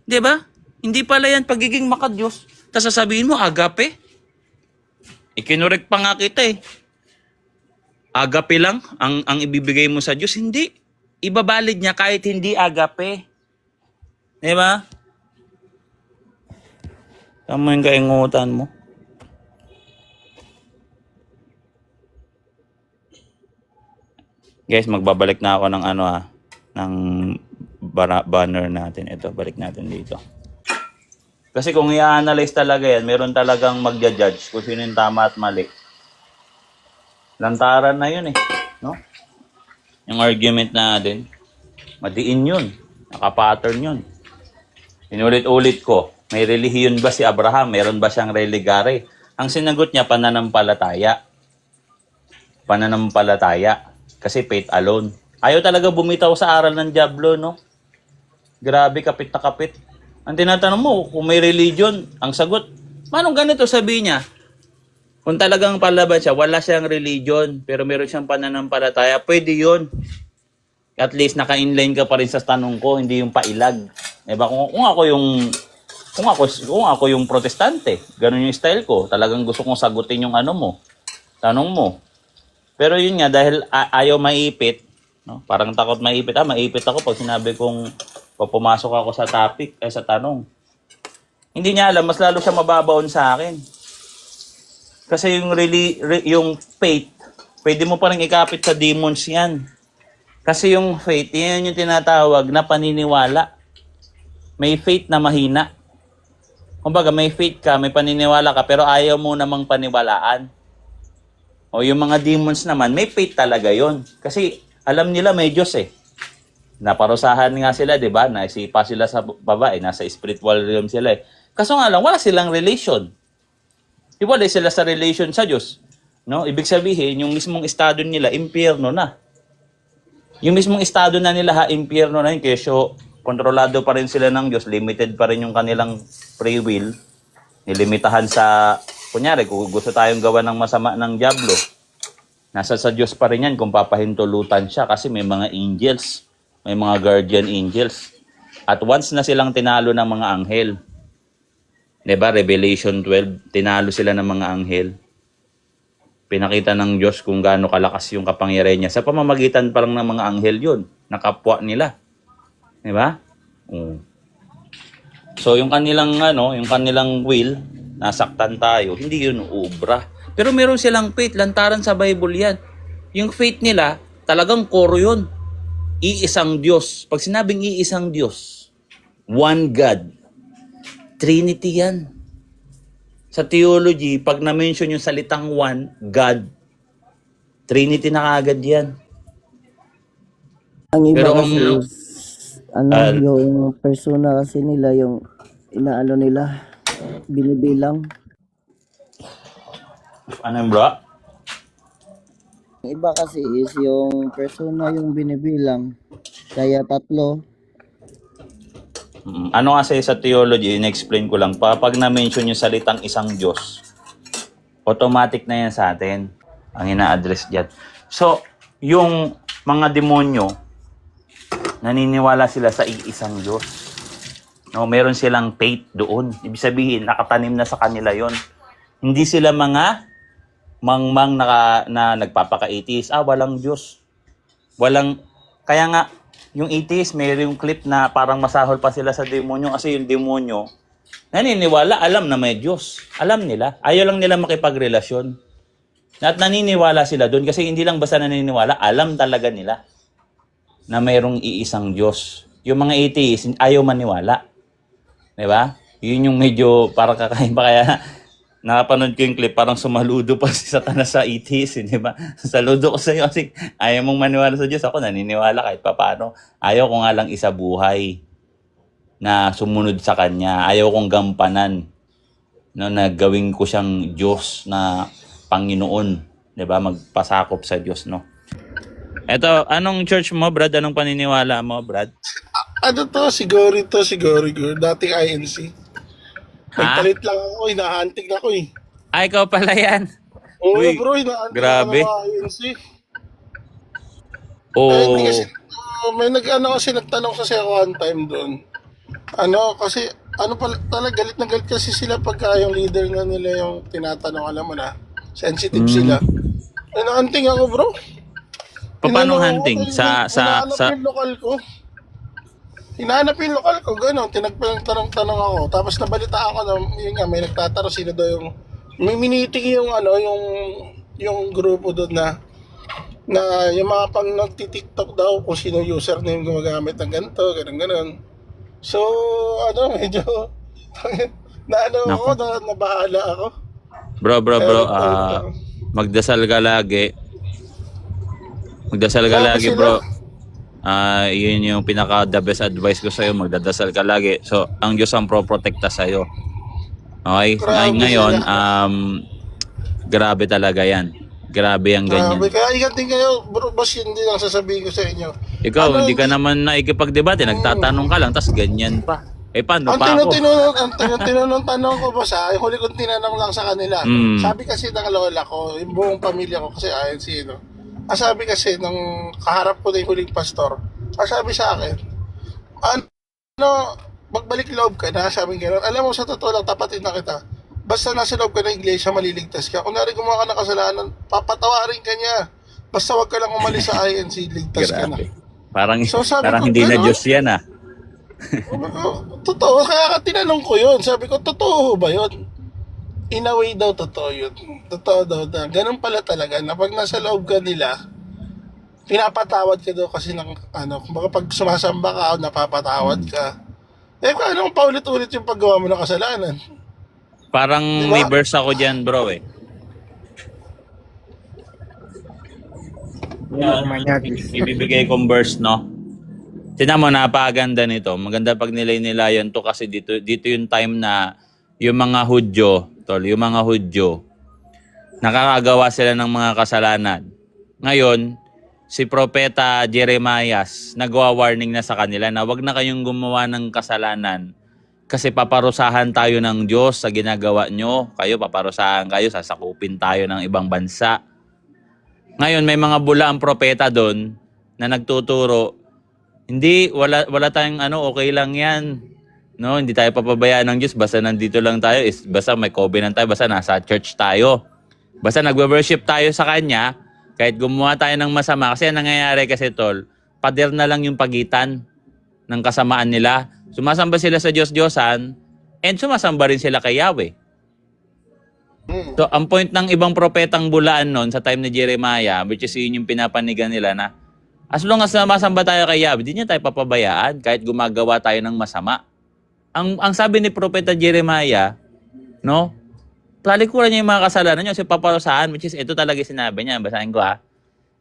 Diba? Hindi pala yan pagiging makadiyos. Tapos sasabihin mo, agape. Ikinurek pa nga kita eh. Agape lang ang ibibigay mo sa Diyos. Hindi. Ibabalid niya kahit hindi agape. Diba? Tama yung kaingutan mo. Guys, magbabalik na ako ng ng banner natin. Ito, balik natin dito. Kasi kung i-analyze talaga yan, meron talagang magja-judge kung sino yung tama at mali. Lantaran na yun eh. No? Yung argument natin, madiin yun. Nakapattern yun. Inulit-ulit ko, may relihiyon ba si Abraham? Meron ba siyang religare? Ang sinagot niya, pananampalataya. Pananampalataya. Kasi faith alone. Ayaw talaga bumitaw sa aral ng Diablo, no? Grabe, kapit na kapit. Ang tinatanong mo, kung may religion, ang sagot, manong ganito sabihin niya? Kung talagang palaban siya, wala siyang religion, pero meron siyang pananampalataya, pwede yun. At least naka-inline ka pa rin sa tanong ko, hindi yung pailag. Diba? Kung ako yung protestante, ganun yung style ko, talagang gusto kong sagutin yung tanong mo. Pero yun nga, dahil ayaw maipit, no? Parang takot maipit. Maipit ako pag sinabi kong pumasok ako sa topic, sa tanong. Hindi niya alam, mas lalo siya mababaon sa akin. Kasi yung faith, pwede mo pa rin ikapit sa demons yan. Kasi yung faith, yan yung tinatawag na paniniwala. May faith na mahina. Kumbaga, may faith ka, may paniniwala ka, pero ayaw mo namang paniwalaan. O yung mga demons naman, may faith talaga yon. Kasi alam nila may Diyos eh. Naparusahan nga sila, di ba? Naisipa sila sa babae, nasa spiritual realm sila eh. Kaso nga lang, wala silang relation. Iwalay sila sa relation sa Diyos. No? Ibig sabihin, yung mismong estado nila, impyerno na. Yung mismong estado na nila, impyerno na yun. Kesyo, kontrolado pa rin sila ng Diyos. Limited pa rin yung kanilang free will. Nilimitahan sa... Kunyari, kung gusto tayong gawa ng masama ng Diablo, nasa sa Diyos pa rin yan kung papahintulutan siya kasi may mga angels, may mga guardian angels. At once na silang tinalo ng mga anghel, diba, Revelation 12, tinalo sila ng mga anghel. Pinakita ng Diyos kung gaano kalakas yung kapangyarihan niya. Sa pamamagitan pa lang ng mga anghel yun, nakapwa nila. Diba? So yung kanilang, yung kanilang will, nasaktan tayo, hindi yun ubra. Pero meron silang faith, lantaran sa Bible yan. Yung faith nila, talagang core yun. Iisang Diyos. Pag sinabing iisang Diyos, one God, Trinity yan. Sa theology, pag na-mention yung salitang one, God, Trinity na kaagad yan. Ang iba Pero kasi kung, is, yung persona kasi nila, yung inaano nila, binibilang. ano yun, bro? Ang iba kasi is yung persona yung binibilang. Kaya 3. Ano kasi sa theology, in-explain ko lang, pag na-mention yung salitang isang Diyos, automatic na yan sa atin, ang ina-address dyan. So, yung mga demonyo, naniniwala sila sa iisang Diyos. No, meron silang faith doon. Ibig sabihin, nakatanim na sa kanila yon. Hindi sila mga mangmang na nagpapaka-atheist. Walang Diyos. Walang, kaya nga, yung atheist, may yung clip na parang masahol pa sila sa demonyo kasi yung demonyo, naniniwala, alam na may Diyos. Alam nila. Ayaw lang nila makipagrelasyon. At naniniwala sila doon kasi hindi lang basta naniniwala, alam talaga nila na mayroong iisang Diyos. Yung mga atheist, ayaw maniwala. Diba? Yun yung medyo parang kakaiba. Kaya nakapanood ko yung clip, parang sumaludo pa si Satanas sa atheist. Di ba? Saludo ko sa iyo kasi ayaw mong maniwala sa Diyos. Ako naniniwala kahit paano. Ayaw ko nga lang isa buhay na sumunod sa Kanya. Ayaw kong gampanan, no, na gawin ko siyang Diyos na Panginoon. Di ba? Magpasakop sa Diyos, no? Eto, anong church mo, Brad? Anong paniniwala mo, Brad? Ano to? Siguri to, siguro. Dating INC. Ha? Nagpalit lang ako, hinahantig na ako eh. Ikaw pala yan. Oo Uy, bro, hinahantig grabe. na ako INC. Oo. Hindi kasi, may nagtanong kasi ako one time doon. Kasi, talaga, galit na galit kasi sila pagka yung leader na nila yung tinatanong, alam mo na, sensitive sila. Hinahanting ako bro. Paano Hinanong ako, hunting? hinahanap yung lokal ko. Hinahanap yung lokal ko, gano'n, tinagtanong ako. Tapos nabalitaan ko na, yun nga, may nagtataro sino daw yung, may miniting yung yung grupo doon na yung mga pang nagti-TikTok daw kung sino username gumagamit ng ganito, ganun. So, medyo, Nako. nabahala ako. Bro, magdasal ka lagi. Magdasal ka Grabe lagi, sila. bro. Yun yung pinaka the best advice ko sa'yo. Magdadasal ka lagi. So, ang Diyos ang pro-protekta sa'yo. Okay? Grabe Ngayon, sila. grabe talaga yan. Grabe ang ganyan. Kaya ingat din kayo, bro, boss, hindi lang sasabihin ko sa inyo. Ikaw, hindi ka naman naikipagdebate. Nagtatanong ka lang, tas ganyan pa. Paano Ang pa ako? tinanong tanong ko ba yung huli kong tinanong lang sa kanila. Sabi kasi ng lola ko, yung buong pamilya ko kasi INC, no? Sabi kasi nung kaharap ko na yung huling pastor, sabi sa akin, magbalik loob ka na, sabi gano'n. Alam mo, sa totoo lang, tapatin na kita. Basta nasa loob ka ng iglesia, maliligtas ka. Kung nari gumawa ka ng kasalanan, papatawarin ka niya. Basta wag ka lang umalis sa INC, ligtas ka na. Grabe. Parang, So, sabi parang ko, hindi na ganun? Diyos yan, ah. Totoo, kaya tinanong ko yun. Sabi ko, totoo ba yun? In a way daw, totoo yun. Totoo daw. Ganun pala talaga, na pag nasa loob ka nila, pinapatawad ka daw kasi ng, kumbaga pag sumasamba ka, napapatawad ka. Kung anong paulit-ulit yung paggawa mo ng kasalanan? Parang Diba? may verse ako dyan, bro, eh. Ibibigay kong verse, no? Tignan mo, napakaganda nito. Maganda pag nilay-nilayan to kasi dito yung time na yung mga Hudyo, yung mga Hudyo, nakakagawa sila ng mga kasalanan. Ngayon, si Propeta Jeremias nagwa-warning na sa kanila na wag na kayong gumawa ng kasalanan kasi paparusahan tayo ng Diyos sa ginagawa nyo. Kayo, paparusahan kayo, sasakupin tayo ng ibang bansa. Ngayon, may mga bulaang propeta doon na nagtuturo, hindi, wala tayong okay lang yan. No, hindi tayo papabayaan ng Diyos, basta nandito lang tayo, basta may covenant tayo, basta nasa church tayo. Basta nagwe-worship tayo sa Kanya, kahit gumawa tayo ng masama. Kasi ang nangyayari kasi, tol, pader na lang yung pagitan ng kasamaan nila. Sumasamba sila sa Diyos-Diyosan, and sumasamba rin sila kay Yahweh. So, ang point ng ibang propetang bulaan noon sa time ni Jeremiah, which is yun yung pinapanigan nila na, as long as masamba tayo kay Yahweh, di niya tayo papabayaan kahit gumagawa tayo ng masama. Ang sabi ni Propeta Jeremiah, no? talikuran niyo yung mga kasalanan niyo, kasi paparusahan, which is ito talaga sinabi niya. Basahin ko ha.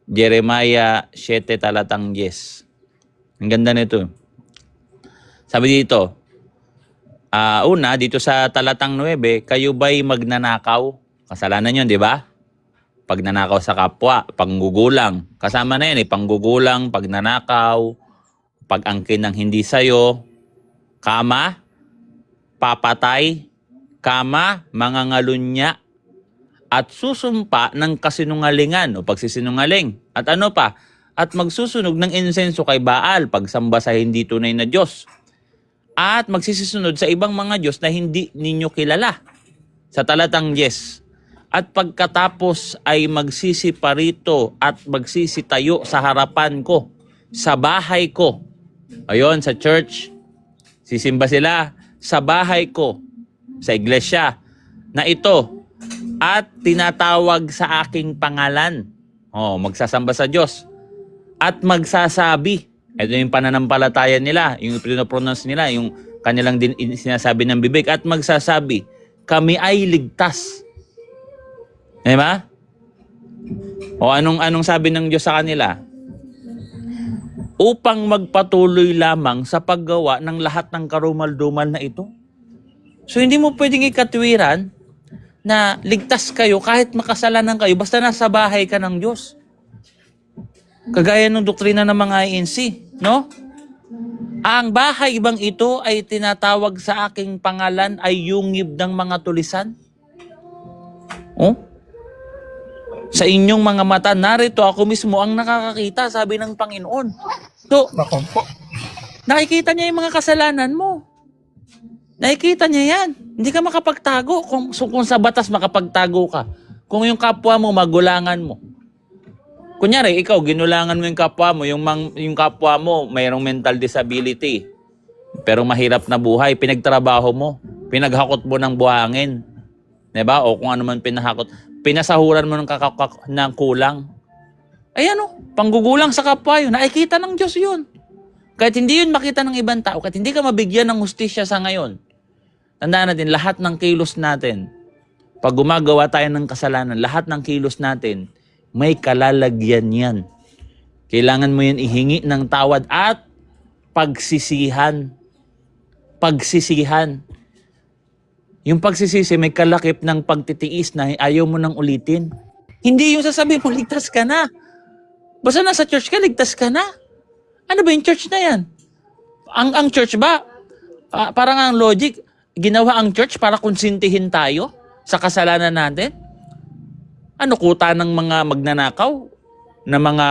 Jeremiah 7 talatang 10. Ang ganda nito. Sabi dito, una, dito sa talatang 9, kayo ba'y magnanakaw? Kasalanan yun, di ba? Pagnanakaw sa kapwa, panggugulang. Kasama na yan panggugulang, pagnanakaw, pag-angkin ng hindi sayo, kama, papatay, kama, mangangalunya, at susumpa ng kasinungalingan o pagsisinungaling. At ano pa? At magsusunog ng insenso kay Baal, pagsamba sa hindi tunay na Diyos. At magsisisunod sa ibang mga Diyos na hindi ninyo kilala. Sa talatang 10. At pagkatapos ay magsisiparito at magsisitayo sa harapan ko, sa bahay ko. Ayun, sa church. Sisimba sila sa bahay ko, sa iglesia, na ito, at tinatawag sa aking pangalan. Magsasamba sa Diyos. At magsasabi, ito yung pananampalataya nila, yung pinopronounce nila, yung kanilang sinasabi ng bibig, at magsasabi, kami ay ligtas. Diba? O anong sabi ng Diyos sa kanila? Upang magpatuloy lamang sa paggawa ng lahat ng karumal-dumal na ito. So hindi mo pwedeng ikatwiran na ligtas kayo kahit makasalanan kayo basta nasa bahay ka ng Diyos. Kagaya ng doktrina ng mga INC, no? Ang bahay ibang ito ay tinatawag sa aking pangalan ay yungib ng mga tulisan. Sa inyong mga mata, narito ako mismo ang nakakakita, sabi ng Panginoon. So, Nako po. nakikita niya yung mga kasalanan mo. Nakikita niya yan. Hindi ka makapagtago. Kung sa batas makapagtago ka. Kung yung kapwa mo, magulangan mo. Kunyari, ikaw, ginulangan mo yung kapwa mo. Yung kapwa mo, mayroong mental disability. Pero mahirap na buhay. Pinagtrabaho mo. Pinaghakot mo ng buhangin. Diba? O kung ano man pinahakot. Pinasahuran mo ng kulang. Ayan panggugulang sa kapwa yun. Nakikita ng Diyos yun. Kahit hindi yun makita ng ibang tao, kahit hindi ka mabigyan ng hustisya sa ngayon, tandaan natin, lahat ng kilos natin, pag gumagawa tayo ng kasalanan, lahat ng kilos natin, may kalalagyan yan. Kailangan mo yan ihingi ng tawad at pagsisihan. Pagsisihan. Yung pagsisisi, may kalakip ng pagtitiis na ayaw mo nang ulitin. Hindi yung sasabihin mo, ligtas ka na. Basta nasa church ka, ligtas ka na. Ano ba yung church na yan? Ang church ba, parang ang logic, ginawa ang church para konsintihin tayo sa kasalanan natin? Ano, kuta ng mga magnanakaw? Na mga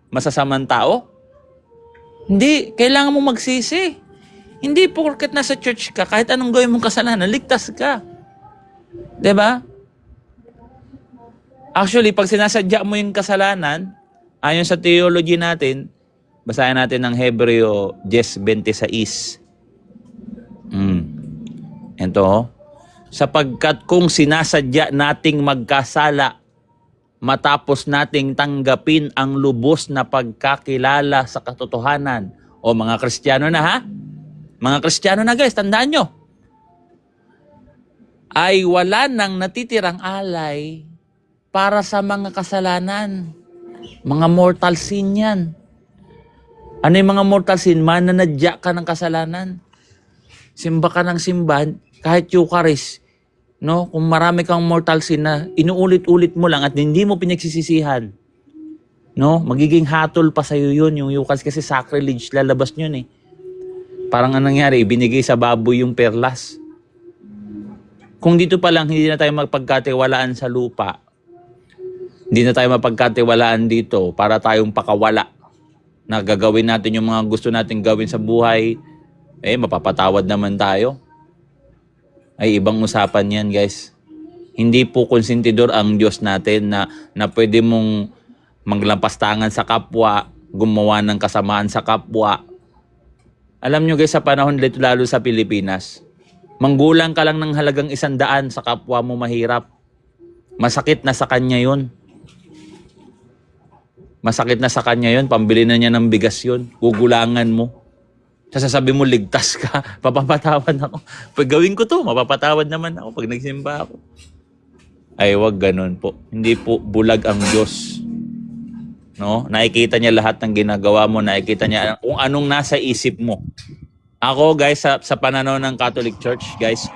masasamang tao? Hindi, kailangan mo magsisi. Hindi porket nasa church ka, kahit anong gawin mong kasalanan, ligtas ka. Diba? Actually, pag sinasadya mo yung kasalanan, ayon sa theology natin, basahin natin ng Hebreo 10:26. Ito, sapagkat kung sinasadya nating magkasala, matapos nating tanggapin ang lubos na pagkakilala sa katotohanan. O mga Kristiyano na ha? Mga Kristiyano na guys, tandaan nyo. Ay wala nang natitirang alay para sa mga kasalanan. Mga mortal sin yan. Ano yung mga mortal sin? Mananadya ka ng kasalanan. Simba ka ng simba, kahit Eucharist, no? Kung marami kang mortal sin na inuulit-ulit mo lang at hindi mo pinagsisisihan, no? Magiging hatol pa sa'yo yun, yung Eucharist, kasi sacrilege, lalabas yun eh. Parang anong nangyari, ibinigay sa baboy yung perlas. Kung dito pa lang, hindi na tayo magpagkatiwalaan sa lupa, hindi na tayo mapagkatiwalaan dito para tayong pakawala na gagawin natin yung mga gusto natin gawin sa buhay, mapapatawad naman tayo. Ay ibang usapan yan guys. Hindi po konsentidor ang Diyos natin na pwede mong maglampastangan sa kapwa, gumawa ng kasamaan sa kapwa. Alam nyo guys, sa panahon dito lalo sa Pilipinas, manggulang ka lang ng halagang 100 sa kapwa mo mahirap. Masakit na sa kanya yun. Masakit na sa kanya yun, pambili na niya ng bigas yun, gugulangan mo. Sasasabi mo, ligtas ka, papapatawad ako. Pag gawin ko to, mapapatawad naman ako pag nagsimba ako. Ay, wag ganun po. Hindi po bulag ang Diyos. No? Nakikita niya lahat ng ginagawa mo, nakikita niya kung anong nasa isip mo. Ako, guys, sa pananaw ng Catholic Church, guys,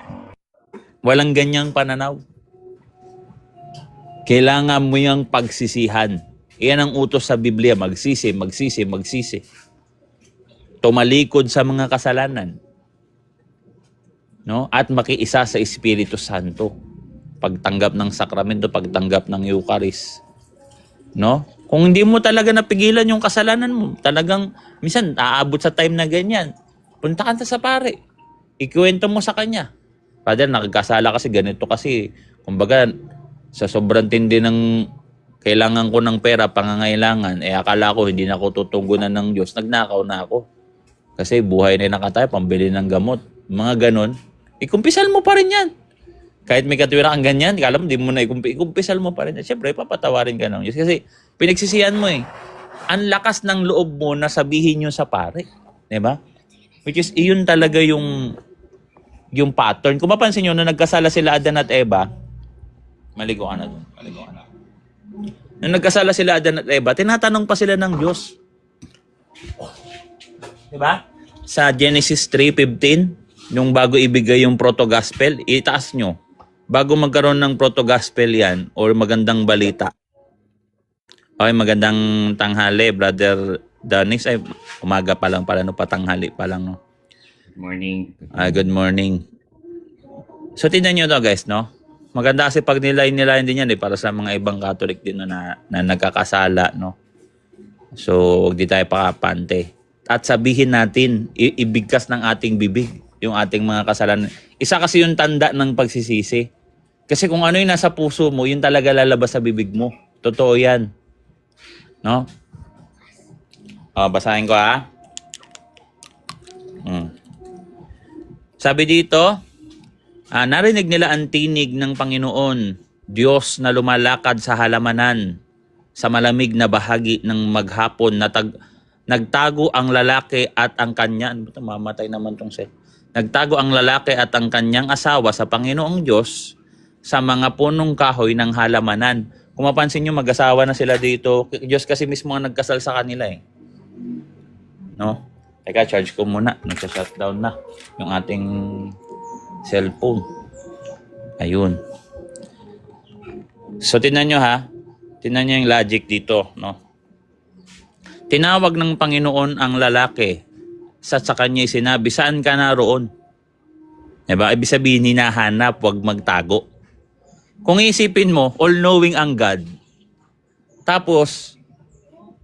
walang ganyang pananaw. Kailangan mo yung pagsisihan. Iyan ang utos sa Biblia, magsisi, magsisi, magsisi. Tumalikod sa mga kasalanan. No? At makiisa sa Espiritu Santo. Pagtanggap ng sakramento, pagtanggap ng Eucharist. No? Kung hindi mo talaga napigilan yung kasalanan mo, talagang minsan aabot sa time na ganyan. Punta ka sa pare. Ikwento mo sa kanya. Father, nakagkasala kasi ganito kasi. Kumbaga, sa sobrang tindi ng kailangan ko ng pera, pangangailangan, akala ko hindi na ako tutugunan ng Diyos, nagnakaw na ako. Kasi buhay na nakatayo, pambili ng gamot. Mga ganon. Ikumpisal mo pa rin yan. Kahit may katwira kang ganyan, kala mo, di mo na ikumpisal mo pa rin yan. Siyempre, papatawarin ka ng Diyos. Kasi pinagsisihan mo eh. Ang lakas ng loob mo na sabihin nyo sa pare. Diba? Which is, iyon talaga yung pattern. Kung mapansin nyo, na nagkasala sila Adan at Eva, maligo ka na doon. Maligo ka na. Nung nagkasala sila Adan at Eva, tinatanong pa sila ng Diyos. Diba? Sa Genesis 3:15, yung bago ibigay yung proto-gospel, itaas nyo. Bago magkaroon ng proto-gospel yan, or magandang balita. Okay, magandang tanghali, Brother Danis. Ay, umaga pa lang pala, no? Patanghali pa lang, no? Good morning. Good morning. So, tingnan nyo to, guys, no? Maganda kasi pag nilayan din yan, para sa mga ibang Catholic din na nagkakasala, no? So, huwag di tayo pakapante. At sabihin natin, ibigkas ng ating bibig yung ating mga kasalanan. Isa kasi yung tanda ng pagsisisi. Kasi kung ano yung nasa puso mo, yun talaga lalabas sa bibig mo. Totoo yan. No? Basahin ko ha. Sabi dito, narinig nila ang tinig ng Panginoon, Diyos na lumalakad sa halamanan, sa malamig na bahagi ng maghapon na nagtago ang lalaki at ang kanya, mamatay naman tong set. Nagtago ang lalaki at ang kanyang asawa sa Panginoong Diyos sa mga punong kahoy ng halamanan. Kung mapansin nyo, mag-asawa na sila dito. Diyos kasi mismo ang nagkasal sa kanila eh. No? Teka, charge ko muna. Nagsa-shutdown na yung ating cellphone. Ayun. So, tingnan nyo ha. Tingnan nyo yung logic dito. No? Tinawag ng Panginoon ang lalaki sa kanya sinabi, saan ka naroon? Diba? Ibig sabihin, hinahanap, huwag magtago. Kung iisipin mo, all-knowing ang God. Tapos,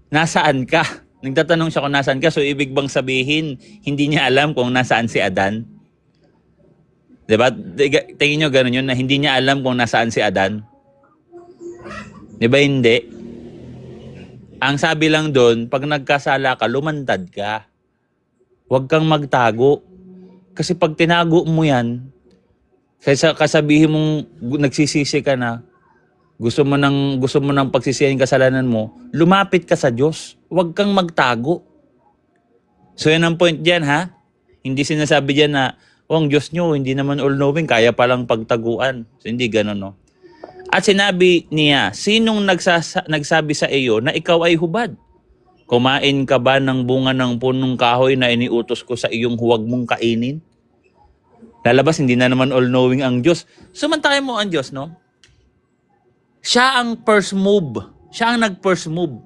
nasaan ka? Nagtatanong siya kung nasaan ka. So, ibig bang sabihin, hindi niya alam kung nasaan si Adan? Diba? Tingin nyo ganun yun, na hindi niya alam kung nasaan si Adan? Diba hindi? Ang sabi lang doon, pag nagkasala ka, lumantad ka. Huwag kang magtago. Kasi pag tinago mo yan, kasabihin mong nagsisisi ka na, gusto mo nang pagsisihin kasalanan mo, lumapit ka sa Diyos. Huwag kang magtago. So yan ang point diyan ha. Hindi sinasabi diyan na, ang Diyos nyo, hindi naman all-knowing, kaya palang pagtaguan. So hindi gano'n, no? At sinabi niya, sinong nagsabi sa iyo na ikaw ay hubad? Kumain ka ba ng bunga ng punong kahoy na iniutos ko sa iyong huwag mong kainin? Lalabas, hindi na naman all-knowing ang Diyos. Sumantakin mo ang Diyos, no? Siya ang first move. Siya ang nag-first move.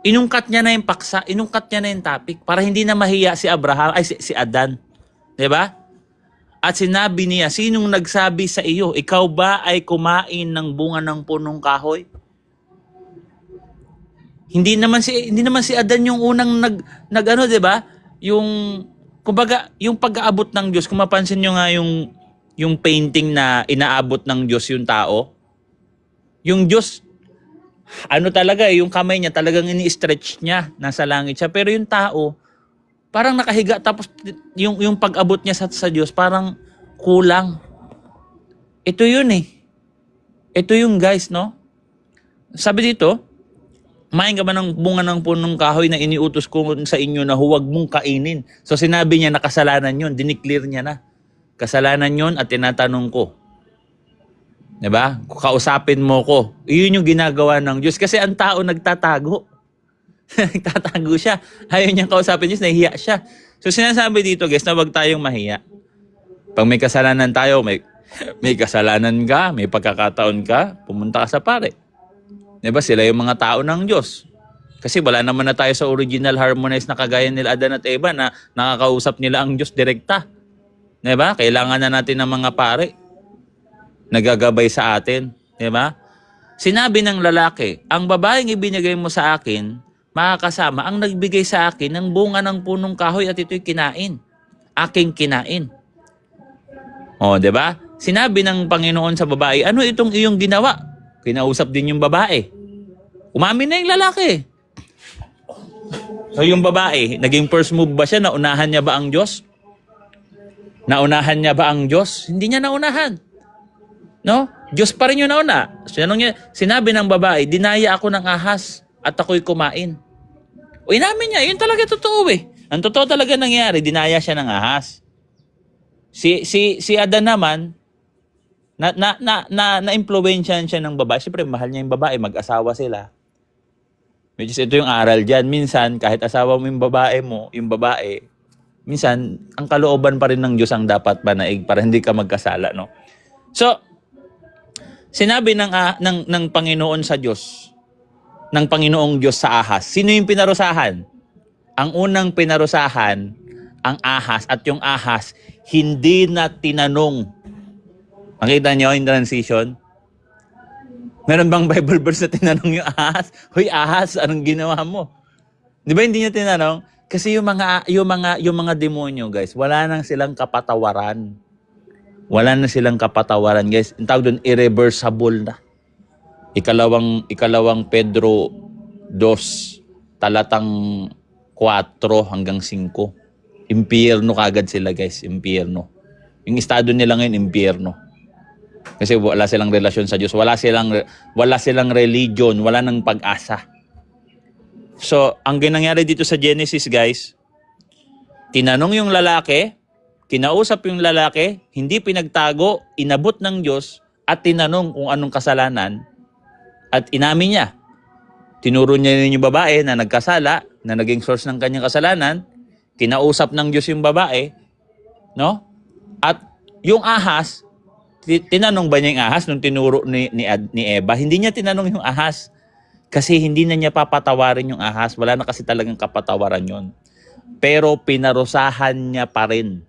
Inungkat niya na yung paksa, inungkat niya na yung topic para hindi na mahiya si Abraham, ay si Adan. Diba? At sinabi niya, sinong nagsabi sa iyo, ikaw ba ay kumain ng bunga ng punong kahoy? Hindi naman si Adan yung unang nag-ano, 'di ba? Kumbaga, yung pag-aabot ng Diyos, kung mapansin niyo nga yung painting na inaabot ng Diyos yung tao, yung Diyos ano talaga, yung kamay niya talagang ini-stretch niya, nasa langit siya, pero yung tao parang nakahiga, tapos yung pag-abot niya sa Diyos parang kulang. Ito yun eh. Ito yung guys, no? Sabi dito, kumain ka ba ng bunga ng punong kahoy na iniutos ko sa inyo na huwag mong kainin? So sinabi niya na kasalanan yun, diniklear niya na. Kasalanan yun at tinatanong ko, Diba? Kausapin mo ko. Iyon yung ginagawa ng Diyos. Kasi ang tao nagtatago. Nagtatago siya. Ayaw niyang kausapin Diyos, nahihiya siya. So sinasabi dito guys na huwag tayong mahiya. Pag may kasalanan tayo, may kasalanan ka, may pagkakataon ka, pumunta ka sa pare. Diba? Sila yung mga tao ng Diyos. Kasi wala naman na tayo sa original harmonized na kagaya nila Adan at Eva na nakakausap nila ang Diyos direkta. Diba? Kailangan na natin ng mga pare. Nagagabay sa atin. Diba? Sinabi ng lalaki, ang babaeng ibinigay mo sa akin, makakasama ang nagbigay sa akin ng bunga ng punong kahoy at ito'y kinain. Aking kinain. O, diba? Sinabi ng Panginoon sa babae, ano itong iyong ginawa? Kinausap din yung babae. Umamin na yung lalaki. So yung babae, naging first move ba siya? Naunahan niya ba ang Diyos? Naunahan niya ba ang Diyos? Hindi niya naunahan. No? Diyos pa rin yung nauna. So, sinabi ng babae, dinaya ako ng ahas at ako'y kumain. O inamin niya, yun talaga totoo eh. Ang totoo talaga nangyari, dinaya siya ng ahas. Si Adan naman, na-impluwensyahan siya ng babae. Siyempre, mahal niya yung babae, mag-asawa sila. Which is, ito yung aral dyan. Minsan, kahit asawa mo, yung babae, minsan, ang kalooban pa rin ng Diyos ang dapat manaig para hindi ka magkasala, no? So, sinabi ng Panginoon sa Diyos, ng Panginoong Diyos sa ahas, sino yung pinarusahan? Ang unang pinarusahan, ang ahas, at yung ahas, hindi na tinanong. Makita niyo yung transition? Meron bang Bible verse na tinanong yung ahas? Hoy ahas, anong ginawa mo? Di ba hindi niya tinanong? Kasi yung mga demonyo, guys, wala nang silang kapatawaran. Wala na silang kapatawaran, guys. Ang tawag doon, irreversible na. Ikalawang Pedro 2, talatang 4 hanggang 5. Impyerno kagad sila, guys. Impyerno. Yung estado nila ngayon, impyerno. Kasi wala silang relasyon sa Diyos. Wala silang religion. Wala nang pag-asa. So, ang ginangyari dito sa Genesis, guys, tinanong yung lalaki, kinausap yung lalaki, hindi pinagtago, inabot ng Diyos, at tinanong kung anong kasalanan, at inamin niya. Tinuro niya rin yung babae na nagkasala, na naging source ng kanyang kasalanan, kinausap ng Diyos yung babae, no? At yung ahas, tinanong ba niya yung ahas nung tinuro ni Eva? Hindi niya tinanong yung ahas. Kasi hindi na niya papatawarin yung ahas. Wala na kasi talagang kapatawaran yon. Pero pinarusahan niya pa rin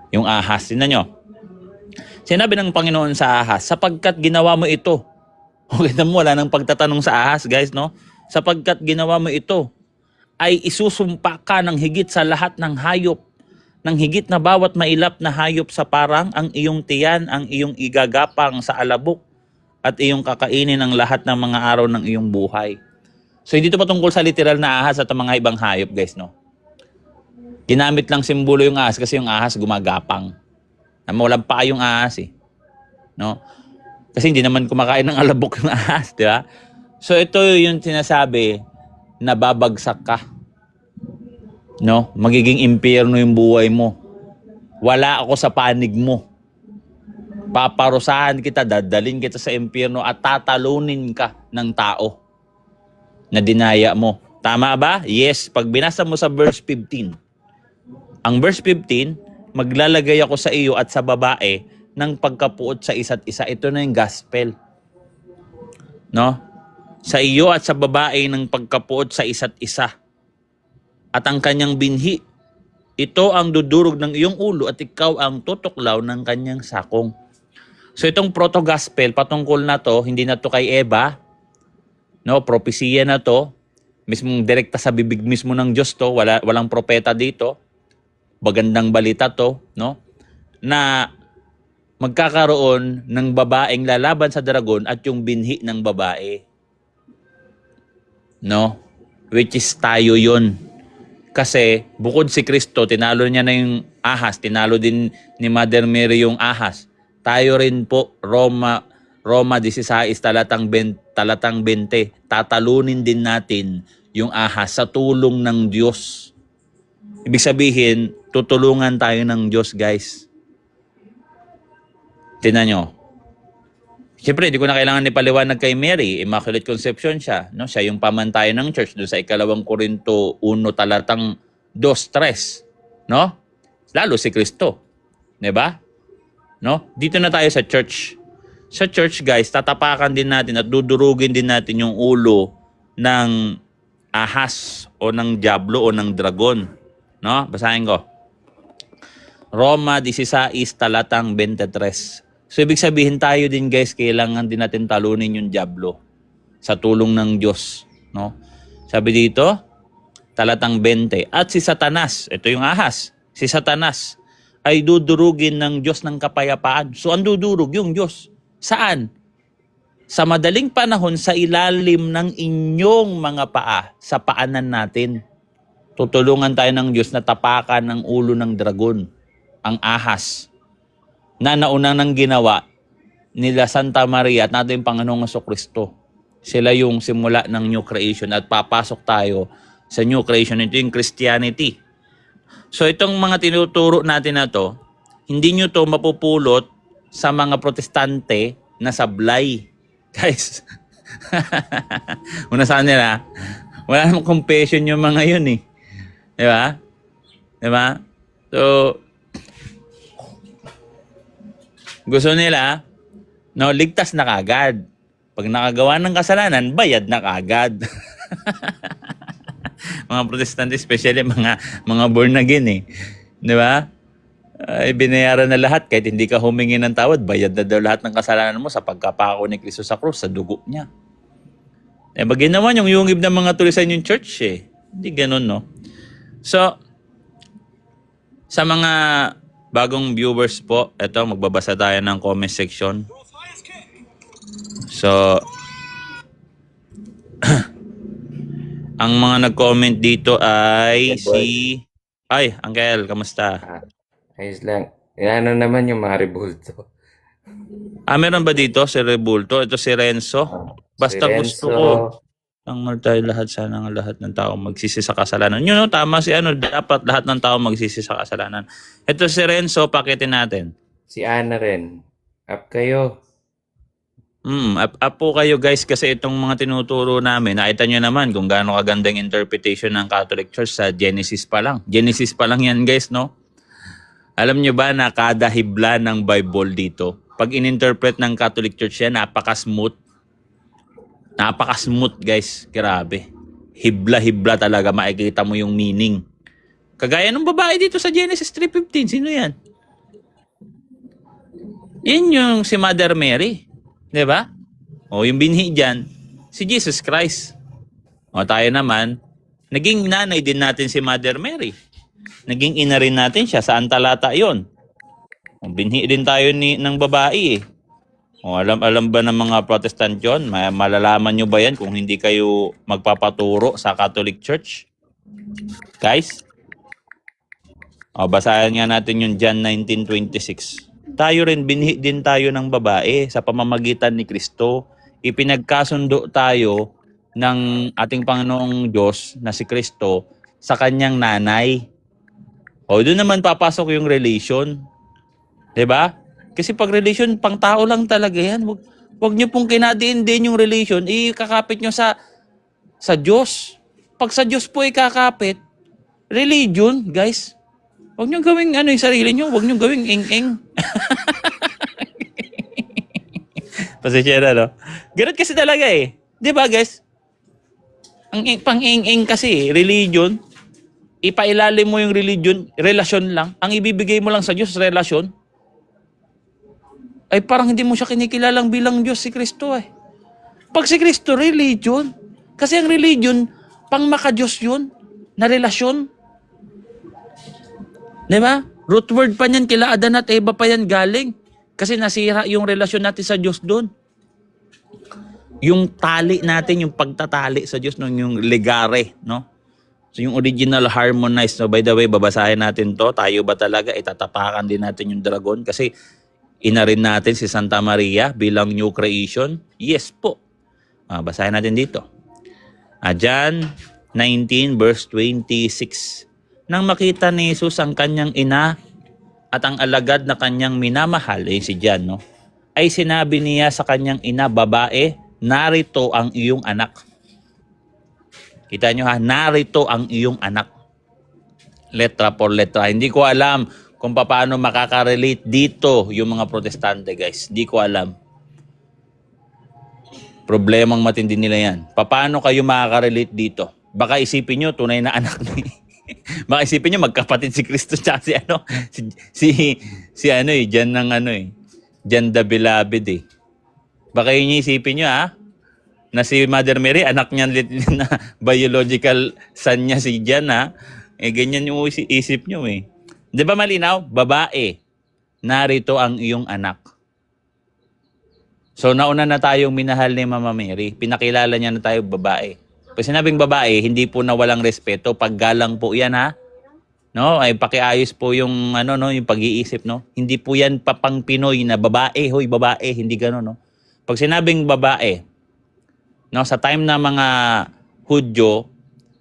yung ahas. Tingnan nyo. Sinabi ng Panginoon sa ahas, sapagkat ginawa mo ito. Okay na mo, wala nang pagtatanong sa ahas, guys, no? Sapagkat ginawa mo ito, ay isusumpa ka ng higit sa lahat ng hayop, ng higit na bawat mailap na hayop sa parang ang iyong tiyan, ang iyong igagapang sa alabok, at iyong kakainin ang lahat ng mga araw ng iyong buhay. So, hindi ito patungkol sa literal na ahas at mga ibang hayop, guys, no? Ginamit lang simbolo yung ahas kasi yung ahas gumagapang. Walang paa yung ahas, eh. No? Kasi hindi naman kumakain ng alabok yung ahas, di ba? So, ito yung sinasabi na babagsak ka. No? Magiging impyerno yung buhay mo. Wala ako sa panig mo. Paparusahan kita, dadalhin kita sa impyerno at tatalunin ka ng tao na dinaya mo. Tama ba? Yes. Pag binasa mo sa verse 15, ang verse 15, maglalagay ako sa iyo at sa babae ng pagkapuot sa isa't isa. Ito na yung gospel. No? Sa iyo at sa babae ng pagkapuot sa isa't isa. At ang kanyang binhi, ito ang dudurog ng iyong ulo at ikaw ang tutuklaw ng kanyang sakong. So itong proto-gospel, patungkol na to, hindi na to kay Eva, no, propesiya na to, mismong direkta sa bibig mismo ng Diyos to, walang propeta dito, magandang balita to, no, na magkakaroon ng babaeng lalaban sa dragon at yung binhi ng babae. No, which is tayo yun. Kasi bukod si Kristo, tinalo niya na yung ahas, tinalo din ni Mother Mary yung ahas. Tayo rin po, Roma 16, talatang 20, tatalunin din natin yung ahas sa tulong ng Diyos. Ibig sabihin, tutulungan tayo ng Diyos, guys. Tingnan nyo. Siyempre, di ko na kailangan ipaliwanag kay Mary. Immaculate Conception siya. No? Siya yung pamantayan ng church doon sa 2 Korinto 1 talatang 2-3. No? Lalo si Kristo. Diba? No? Dito na tayo sa church. Sa church, guys, tatapakan din natin at dudurugin din natin yung ulo ng ahas o ng diablo o ng dragon. No? Basahin ko. Roma 16 talatang 23. So, ibig sabihin tayo din, guys, kailangan din natin talunin yung diablo sa tulong ng Diyos. No? Sabi dito, talatang 20. At si Satanas, ito yung ahas, si Satanas ay dudurugin ng Diyos ng kapayapaan. So, ang dudurog yung Diyos. Saan? Sa madaling panahon, sa ilalim ng inyong mga paa, sa paanan natin. Tutulungan tayo ng Diyos na tapakan ng ulo ng dragon, ang ahas, na nauna nang ginawa nila Santa Maria at natin Panginoong Jesucristo. Sila yung simula ng new creation at papasok tayo sa new creation. Ito yung Christianity. So itong mga tinuturo natin na to, hindi nyo to mapupulot sa mga protestante na sablay. Guys, una sa nila, wala namang confession yung mga yun eh. Diba? Diba? So, gusto nila, no, ligtas na kagad. Pag nakagawa ng kasalanan, bayad na kagad. Mga protestante, especially mga born again eh. Di ba? Ay, binayaran na lahat. Kahit hindi ka humingi ng tawad, bayad na daw lahat ng kasalanan mo sa pagkapako ni Kristo sa krus, sa dugo niya. Eh, bagay naman yung yungib ng mga tulisan yung church eh. Hindi ganun, no? So, sa mga bagong viewers po, eto, magbabasa tayo ng comment section. So, ang mga nag-comment dito ay Ay, Uncle, kamusta? Ayos lang. Ano naman yung mga rebulto? Meron ba dito si Rebulto? Ito si Renzo. Basta Si gusto Renzo, ko. Ang tayo lahat, sana ng lahat ng tao magsisi sa kasalanan. Yun, no, tama si dapat lahat ng tao magsisi sa kasalanan. Ito si Renzo, pakitin natin. si Ana rin. Up kayo. Up po kayo guys kasi itong mga tinuturo namin, nakita nyo naman kung gaano kagandang interpretation ng Catholic Church sa Genesis pa lang. Genesis pa lang yan guys, no? Alam nyo ba na kada hibla ng Bible dito, pag in-interpret ng Catholic Church yan, napaka-smooth. Napaka-smooth guys, grabe. Hibla-hibla talaga, makikita mo yung meaning. Kagaya ng babae dito sa Genesis 3:15, sino yan? Yan yung si Mother Mary. Diba? O yung binhi dyan, si Jesus Christ. O tayo naman, naging nanay din natin si Mother Mary. Naging ina rin natin siya, saan talata yon? O binhi din tayo ng babae eh. O alam ba ng mga Protestant yun? Malalaman nyo ba yan kung hindi kayo magpapaturo sa Catholic Church? Guys? O basahin nga natin yung John 19:26. Tayo rin, binhi din tayo ng babae sa pamamagitan ni Kristo. Ipinagkasundo tayo ng ating Panginoong Diyos na si Kristo sa kanyang nanay. O doon naman papasok yung relation. 'Di ba? Kasi pag relation, pang tao lang talaga yan. Wag niyo pong kinadiin din yung relation, ikakapit niyo sa Diyos. Pag sa Diyos po ikakapit, religion, guys. Wag niyo gawing yung sarili niyo, wag niyo gawing ing-ing. Pasensya na, no? Ganun kasi talaga eh. 'Di ba, guys? Ang pang ing-ing kasi, religion, ipailalim mo yung religion, relasyon lang. Ang ibibigay mo lang sa Diyos, relasyon. Ay parang hindi mo siya kinikilalang bilang Diyos si Kristo eh. Pag si Kristo, religion. Kasi ang religion, pang maka-Diyos yun, na relasyon. Diba? Root word pa niyan, kila Adan at Eva pa yan galing. Kasi nasira yung relasyon natin sa Diyos doon. Yung tali natin, yung pagtatali sa Diyos, yung legare, no? So yung original harmonized, no? By the way, babasahin natin to. Tayo ba talaga? Itatapakan din natin yung dragon kasi ina rin natin si Santa Maria bilang new creation? Yes po. Basahin natin dito. John 19 verse 26. Nang makita ni Jesus ang kanyang ina at ang alagad na kanyang minamahal, si John, no? ay sinabi niya sa kanyang ina, babae, narito ang iyong anak. Kita nyo ha, narito ang iyong anak. Letra por letra. Hindi ko alam kung paano makaka-relate dito yung mga protestante, guys. Hindi ko alam. Problemang matindi nila yan. Paano kayo makaka-relate dito? Baka isipin nyo, tunay na anak ni... Baka isipin nyo, magkapatid si Kristo tsaka si ano, si ano eh, dyan ng ano eh, dyan the beloved eh. Baka yun yung isipin nyo ha, na si Mother Mary, anak niya na biological son niya si Jan ha. Eh, ganyan yung isip nyo eh. Di ba malinaw? Babae, narito ang iyong anak. So, nauna na tayong minahal ni Mama Mary. Pinakilala niya na tayo babae. Pag sinabing babae, hindi po na walang respeto. Paggalang po yan ha. No, ay pakiayos po yung ano no, yung pag-iisip no. Hindi po yan papang Pinoy na babae, hoy babae, hindi gano'n no. Pag sinabing babae, no, sa time na mga Hudyo,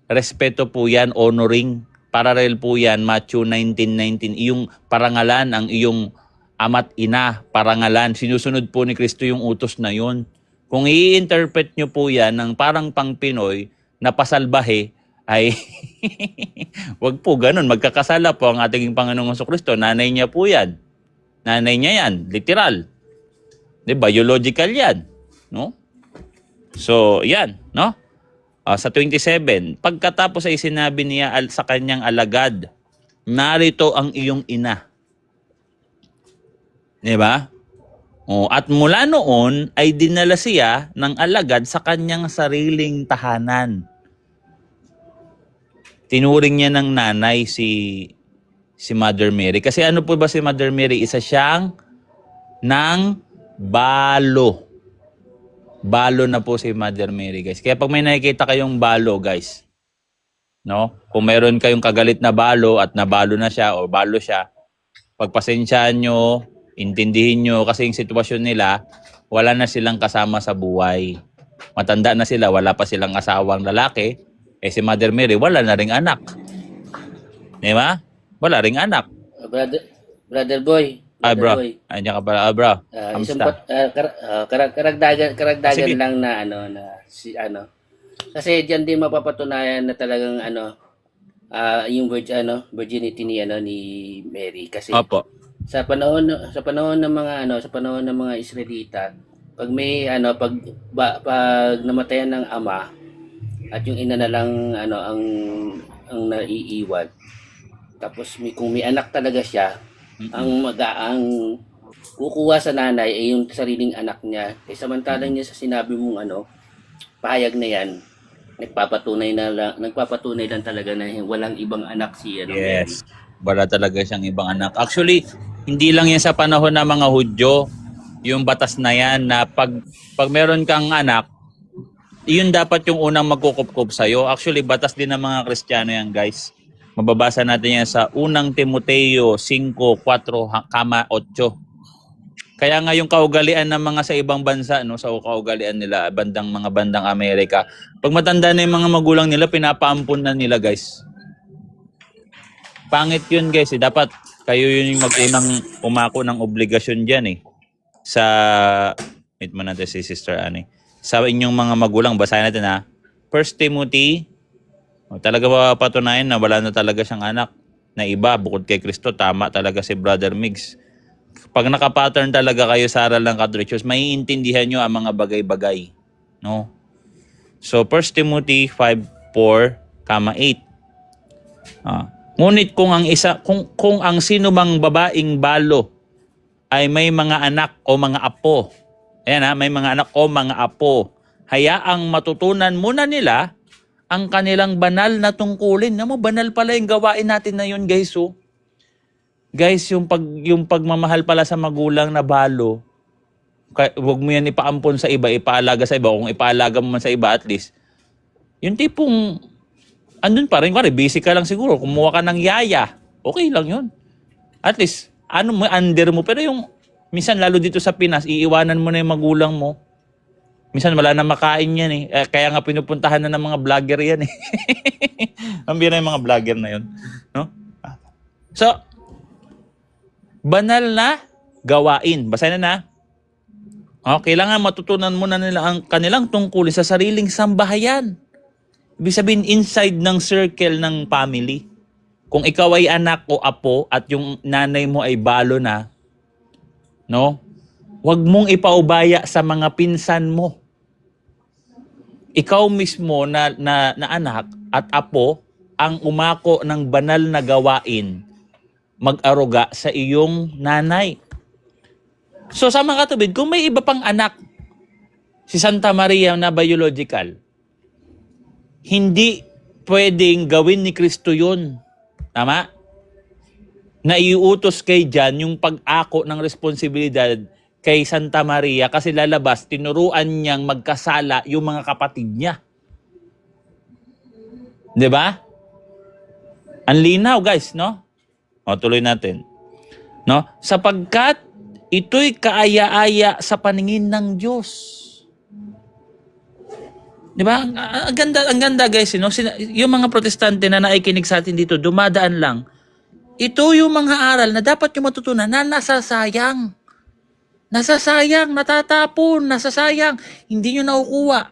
respeto po yan, honoring. Parallel po yan, Matthew 19:19, iyong parangalan ang iyong ama't ina, parangalan. Sinusunod po ni Kristo yung utos na yun. Kung i-interpret nyo po yan ng parang pang Pinoy na pasalbahe, ay wag po ganun. Magkakasala po ang ating Panginoong Kristo. Nanay niya po yan. Nanay niya yan. Literal. Biological yan. No? So, yan. No? Sa 27, pagkatapos ay sinabi niya sa kanyang alagad, narito ang iyong ina. Diba? At mula noon ay dinala siya ng alagad sa kanyang sariling tahanan. Tinuring niya ng nanay si Mother Mary. Kasi ano po ba si Mother Mary? Isa siyang ng balo. Balo na po si Mother Mary, guys. Kaya pag may nakikita kayong balo, guys, no? Kung meron kayong kagalit na balo at nabalo na siya o balo siya, pagpasensyaan nyo, intindihin nyo kasi yung sitwasyon nila, wala na silang kasama sa buhay. Matanda na sila, wala pa silang asawang lalaki. Eh si Mother Mary, wala na ring anak. Di ba? Wala ring anak. Brother Boy. Ay, bro. Boy. Andiyan ka pala. Bro. Isang Kamusta? karagdagan Sige. lang na kasi diyan din mapapatunayan na talagang yung virginity ni Mary kasi Opo. sa panahon ng mga Israelita, pag may pag namatayan ng ama at yung ina na lang ang naiiwan, tapos kung may anak talaga siya, ang kukuha sa nanay ay yung sariling anak niya. Eh samantalang niya sa sinabi mong pahayag na yan, nagpapatunay lang talaga na walang ibang anak si Yes. Wala talaga siyang ibang anak. Actually, hindi lang yan sa panahon ng mga Hudyo, yung batas na yan na pag meron kang anak, yun dapat yung unang magkukupkup sa'yo. Actually, batas din ng mga Kristiyano yan, guys. Mababasa natin yan sa unang Timoteo 5:4-8. Kaya nga yung kaugalian ng mga sa ibang bansa, no, sa kaugalian nila, mga bandang Amerika, pag matanda na yung mga magulang nila, pinapaampun na nila, guys. Pangit yun, guys. Dapat kayo yun yung mag-unang umako ng obligasyon dyan, eh. Wait mo natin si Sister Annie. Sa inyong mga magulang, basahin natin ha. 1 Timothy, talaga patunayan na wala na talaga siyang anak na iba bukod kay Kristo. Tama talaga si Brother Migs. Pag nakapattern talaga kayo sa aral ng Catholic Church, maiintindihan nyo ang mga bagay-bagay. No? So, 1 Timothy 5:4-8. Ngunit kung ang sino mang babaeng balo ay may mga anak o mga apo, ayan may mga anak o mga apo, hayaang matutunan muna nila ang kanilang banal na tungkulin. Banal pala yung gawain natin na yun, guys. Oh. Guys, yung pagmamahal pala sa magulang na balo, huwag mo yan ipaampon sa iba, ipaalaga sa iba. Kung ipaalaga mo man sa iba, at least, yung tipong, andun pa rin, busy ka lang siguro, kumuha ka ng yaya, okay lang yun. At least, under mo, pero yung, minsan lalo dito sa Pinas, iiwanan mo na yung magulang mo. Minsan wala na makain yan eh. Kaya nga pinupuntahan na ng mga vlogger yan eh. Ang bira yung mga vlogger na yun. No? So, banal na gawain. Basahin na. Kailangan matutunan muna nila ang kanilang tungkulin sa sariling sambahayan. Ibig sabihin, inside ng circle ng family. Kung ikaw ay anak o apo at yung nanay mo ay balo na, no? Huwag mong ipaubaya sa mga pinsan mo. Ikaw mismo na anak at apo ang umako ng banal na gawain, mag-aruga sa iyong nanay. So sa mga katubid, kung may iba pang anak, si Santa Maria na biological, hindi pwedeng gawin ni Kristo yun. Tama? Na iuutos kay Jan yung pag-ako ng responsibilidad kay Santa Maria kasi lalabas, tinuruan niyang magkasala yung mga kapatid niya. 'Di ba? Ang linaw, guys, no? Tuloy natin. No? Sapagkat ito'y kaaya-aya sa paningin ng Diyos. 'Di ba? Ang ganda, guys, no? Yung mga protestante na naikinig sa atin dito, dumadaan lang. Ito yung mga aral na dapat yung matutunan na nasasayang. Nasasayang, natatapon, nasasayang. Hindi nyo nakukuha.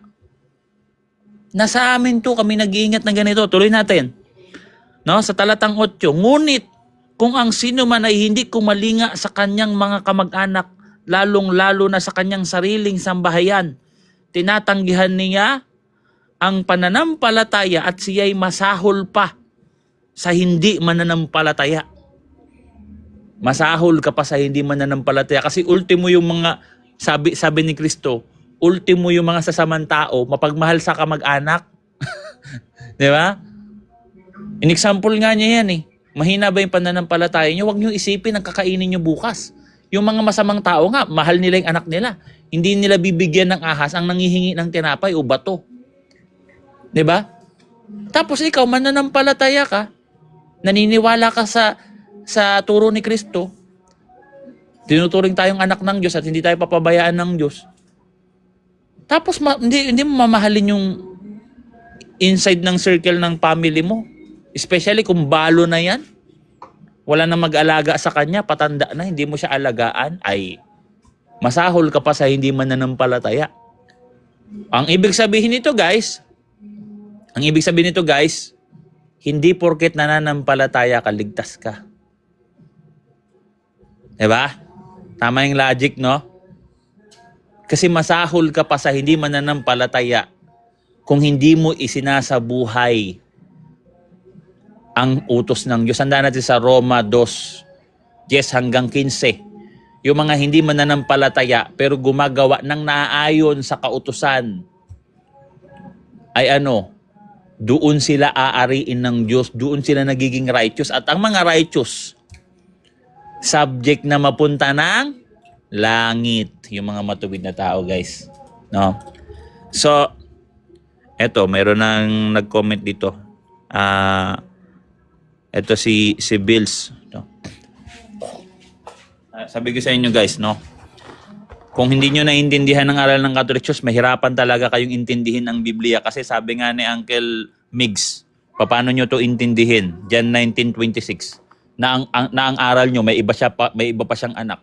Nasa amin to, kami nag-iingat ng ganito. Tuloy natin. No? Sa talatang 8, ngunit kung ang sino man ay hindi kumalinga sa kanyang mga kamag-anak, lalong-lalo na sa kanyang sariling sambahayan, tinatanggihan niya ang pananampalataya at siya'y masahol pa sa hindi mananampalataya. Masahol ka pa sa hindi mananampalataya kasi ultimo yung mga sabi ni Kristo, ultimo yung mga sasamang tao, mapagmahal sa kamag-anak. 'Di ba? In example nga niya yan eh. Mahina ba yung pananampalataya niyo? Huwag niyo isipin ang kakainin niyo bukas. Yung mga masamang tao nga, mahal nila yung anak nila. Hindi nila bibigyan ng ahas ang nanghihingi ng tinapay o bato. 'Di ba? Tapos ikaw mananampalataya ka, naniniwala ka sa turo ni Kristo, tinuturing tayong anak ng Diyos at hindi tayo papabayaan ng Diyos. Tapos hindi mo mamahalin yung inside ng circle ng family mo. Especially kung balo na yan. Wala na mag-alaga sa kanya, patanda na, hindi mo siya alagaan, ay masahol ka pa sa hindi mananampalataya. Ang ibig sabihin nito guys, hindi porket nananampalataya ka, ligtas ka. Diba? Tama yung logic, no? Kasi masahol ka pa sa hindi mananampalataya kung hindi mo isinasabuhay ang utos ng Diyos. Tandaan natin sa Roma 2:10 hanggang 15. Yung mga hindi mananampalataya pero gumagawa ng naaayon sa kautusan ay doon sila aariin ng Diyos, doon sila nagiging righteous. At ang mga righteous, subject na mapunta ng langit. Yung mga matuwid na tao, guys. No? So, eto, mayroon nang nag-comment dito. Ito si Bills. No? Sabi ko sa inyo, guys, no? Kung hindi nyo naiintindihan ng aral ng Catholic Church, mahirapan talaga kayong intindihin ang Biblia. Kasi sabi nga ni Uncle Migs, paano nyo to intindihin? John 19:26. Na ang aral nyo, may iba pa siyang anak.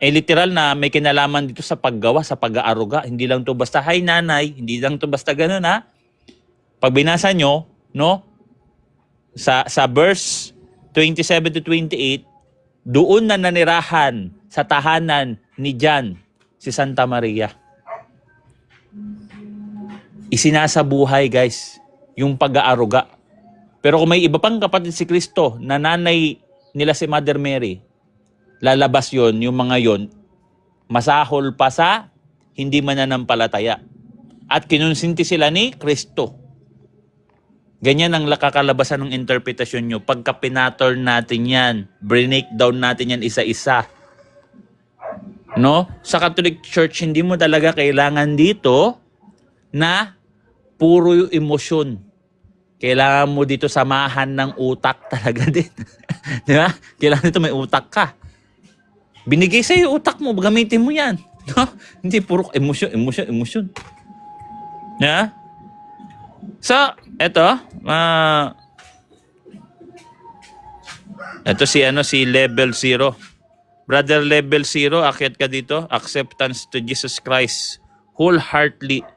Literal na may kinalaman dito sa paggawa, sa pag-aaruga. Hindi lang to basta, hi nanay, hindi lang to basta ganun ha. Pag binasa nyo, no? Sa verse 27-28, doon na nanirahan sa tahanan ni Jan, si Santa Maria. Isinasabuhay, guys, yung pag-aaruga. Pero kung may iba pang kapatid si Kristo, na nanay nila si Mother Mary, lalabas yon, yung mga yon, masahol pa sa hindi mananampalataya. At kinonsinti sila ni Kristo. Ganyan ang kakalabasan ng interpretasyon nyo. Pagka pinaturn natin yan, break down natin yan isa-isa. No? Sa Catholic Church, hindi mo talaga kailangan dito na puro yung emosyon. Kailangan mo dito samahan ng utak talaga din. Di ba? Kailangan dito may utak ka. Binigay sa'yo yung utak mo, gamitin mo yan. No? Hindi puro emosyon. Yeah? So, eto si level 0. Brother Level 0, akyat ka dito. Acceptance to Jesus Christ wholeheartedly.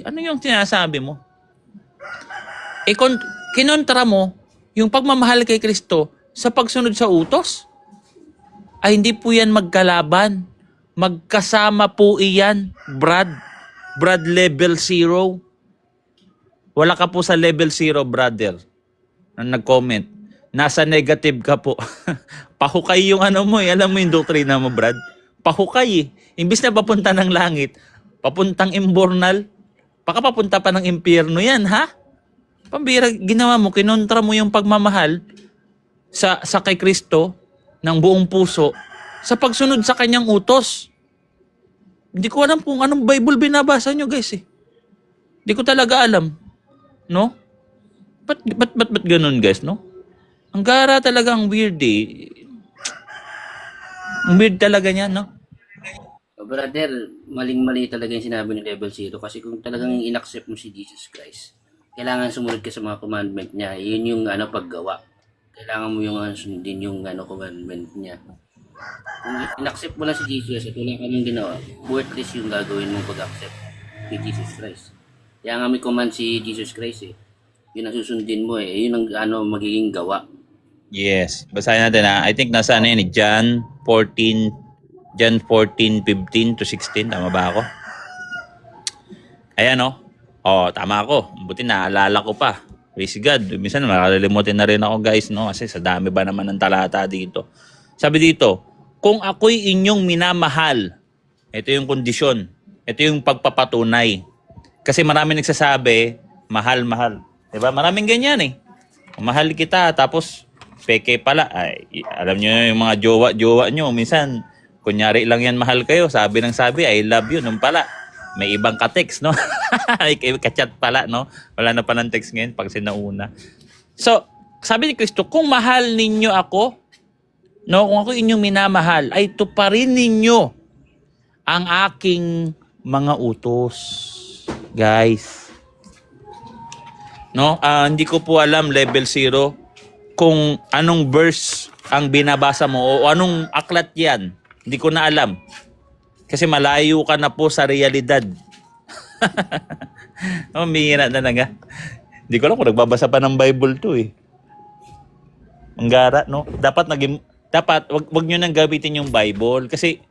Ano yung sinasabi mo? Kinontra mo yung pagmamahal kay Kristo sa pagsunod sa utos. Ay hindi po yan magkalaban. Magkasama po iyan, Brad Level 0. Wala ka po sa Level 0, brother. Na nag-comment. Nasa negative ka po. Pahukay yung ano mo eh. Alam mo yung doktrina mo, Brad? Pahukay eh. Imbis na papunta ng langit, papuntang imbornal, baka papunta pa ng impyerno yan, ha? Pambira, ginawa mo, kinontra mo yung pagmamahal sa kay Kristo ng buong puso sa pagsunod sa kanyang utos. Hindi ko alam kung anong Bible binabasa nyo, guys eh. Hindi ko talaga alam. No? Ba't ganun, guys, no? Ang gara talaga, ang weird eh. Ang weird talaga niya, no? Brother, maling-mali talaga yung sinabi ni Level 0 kasi kung talagang inaccept mo si Jesus Christ, kailangan sumunod ka sa mga commandment niya. Yun yung paggawa. Kailangan mo yung sundin yung commandment niya. Kung inaccept mo lang si Jesus at wala ka nang ginawa, worthless yung gagawin mong pag-accept kay Jesus Christ. Kaya nga may command si Jesus Christ eh. Yun ang susundin mo eh. Yun ang magiging gawa. Yes. Basahin natin ha. I think nasa ano yun eh. John 14:15 to 16. Tama ba ako? Ayan o. Oh, tama ako. Buti naalala ko pa. Praise God. Minsan makakalimutin na rin ako, guys, no? Kasi sa dami ba naman ng talata dito. Sabi dito, kung ako'y inyong minamahal, ito yung kondisyon. Ito yung pagpapatunay. Kasi marami nagsasabi, mahal. Diba? Maraming ganyan eh. Mahal kita, tapos peke pala. Ay, alam nyo yung mga jowa nyo, minsan, kunyari lang yan mahal kayo, sabi I love you, nung pala, may ibang ka-text, no? May ka-chat pala, no? Wala na pa ng text ngayon pag sinauna. So, sabi ni Kristo, kung mahal ninyo ako, no, kung ako inyong minamahal, ay tuparin ninyo ang aking mga utos. Guys. No, hindi ko po alam, Level 0, kung anong verse ang binabasa mo o anong aklat yan. Hindi ko na alam. Kasi malayo ka na po sa realidad. Mihina na nga. Hindi ko alam kung nagbabasa pa ng Bible to eh. Ang gara, no? Dapat wag nyo nang gamitin yung Bible kasi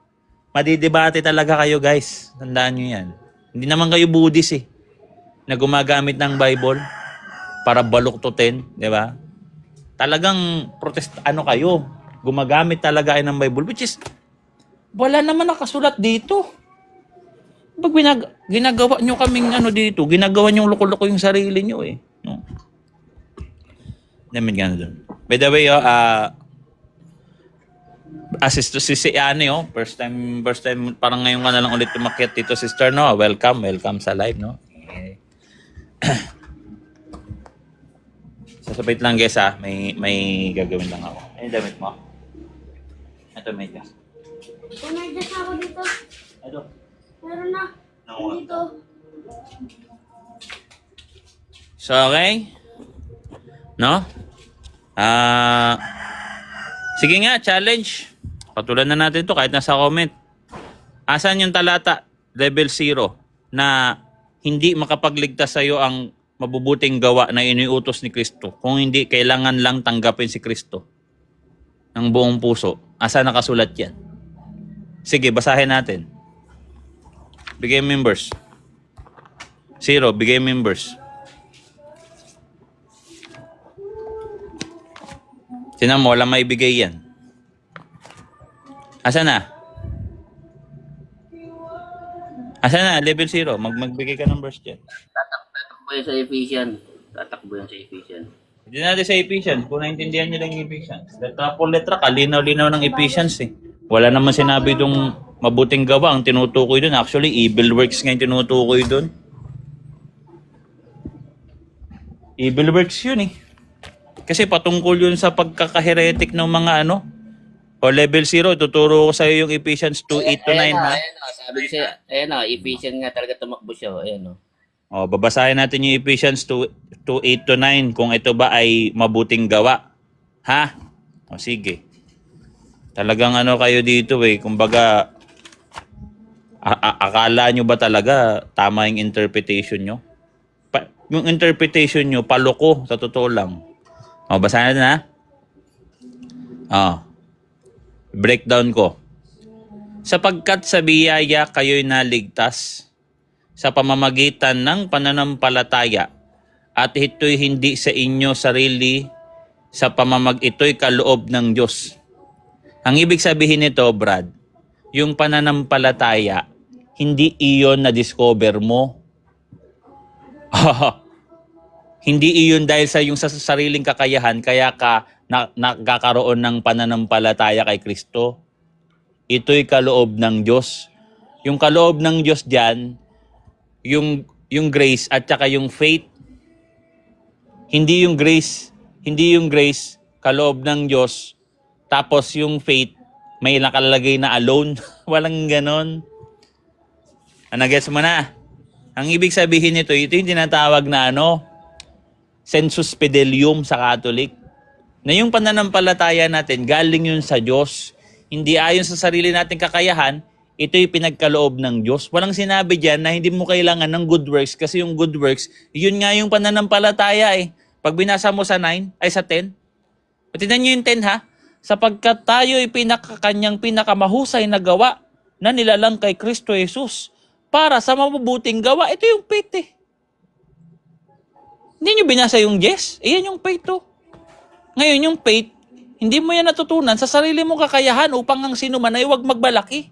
madidebate talaga kayo, guys. Tandaan nyo yan. Hindi naman kayo Buddhist eh na gumagamit ng Bible para baluktutin, di ba? Talagang kayo. Gumagamit talaga kayo ng Bible, which is wala naman nakasulat dito. Pag ginagawa nyo kaming dito, ginagawa nyo loko-loko yung sarili nyo eh. No? Namin gano'n doon. By the way, assist to si Annie, first time parang ngayon ka na lang ulit umakyat dito, sister, no? Welcome sa live, no? Okay. Sasabait lang, guys, ha? May gagawin lang ako. Ano damit mo? Ito, medyas. Kung medyas ako dito, Ito. meron na. No. Dito. So, okay? No? Sige nga, challenge. Patulan na natin to kahit nasa comment. Asan yung talata, Level 0, na hindi makapagligtas sa'yo ang mabubuting gawa na iniutos ni Kristo? Kung hindi, kailangan lang tanggapin si Kristo ng buong puso. Asa nakasulat yan? Sige, basahin natin. Bigay members. 0, bigay members. Tinan mo, walang maibigay yan. Asa na? Asa na? Level 0. Magbigay ka ng verse dyan. Tatakbo yan sa Ephesians. Tatakbo yan sa Ephesians. Hindi natin sa Ephesians. Kung naintindihan nyo lang yung Ephesians. Letra po letra, kalinaw-linaw ng Ephesians eh. Wala naman sinabi dong mabuting gawa ang tinutukoy doon. Actually, evil works nga yung tinutukoy doon. Evil works yun eh. Kasi patungkol yun sa pagkakaheretic ng mga o Level 0, tuturo ko sa'yo yung Ephesians 2:8 to 9, ha? Sabi ko sa'yo, Ephesians nga talaga tumakbo siya. O, babasahin natin yung Ephesians 2:8 to 9 kung ito ba ay mabuting gawa. Ha? O, sige. Talagang ano kayo dito eh. Kumbaga, akala nyo ba talaga tama yung interpretation nyo? Yung interpretation nyo, paloko, sa totoo lang. O, basahin natin ha. Breakdown ko. Sapagkat sa biyaya kayo'y naligtas sa pamamagitan ng pananampalataya at ito'y hindi sa inyo sarili ito'y kaloob ng Diyos. Ang ibig sabihin nito, Brad, yung pananampalataya, hindi iyon na discover mo. Hindi iyon dahil sa yung sa sariling kakayahan kaya ka nagkakaroon ng pananampalataya kay Kristo. Ito'y kaloob ng Diyos. Yung kaloob ng Diyos diyan, yung grace at saka yung faith. Hindi yung grace kaloob ng Diyos. Tapos yung faith may nakalagay na alone. Walang ganon. Gets mo na? Ang ibig sabihin nito, ito yung tinatawag na sensus fidelium sa Catholic. Na yung pananampalataya natin, galing yun sa Diyos. Hindi ayon sa sarili nating kakayahan, ito'y pinagkaloob ng Diyos. Walang sinabi dyan na hindi mo kailangan ng good works kasi yung good works, yun nga yung pananampalataya eh. Pag binasa mo sa 10, tingnan nyo yung 10 ha. Sapagkat tayo'y kanyang pinakamahusay na gawa na nilalang kay Kristo Jesus para sa mabubuting gawa. Ito yung faith eh. Hindi nyo binasa yung yes? Iyan yung faith to. Ngayon yung faith, hindi mo yan natutunan sa sarili mong kakayahan upang ang sino man ay huwag magbalaki.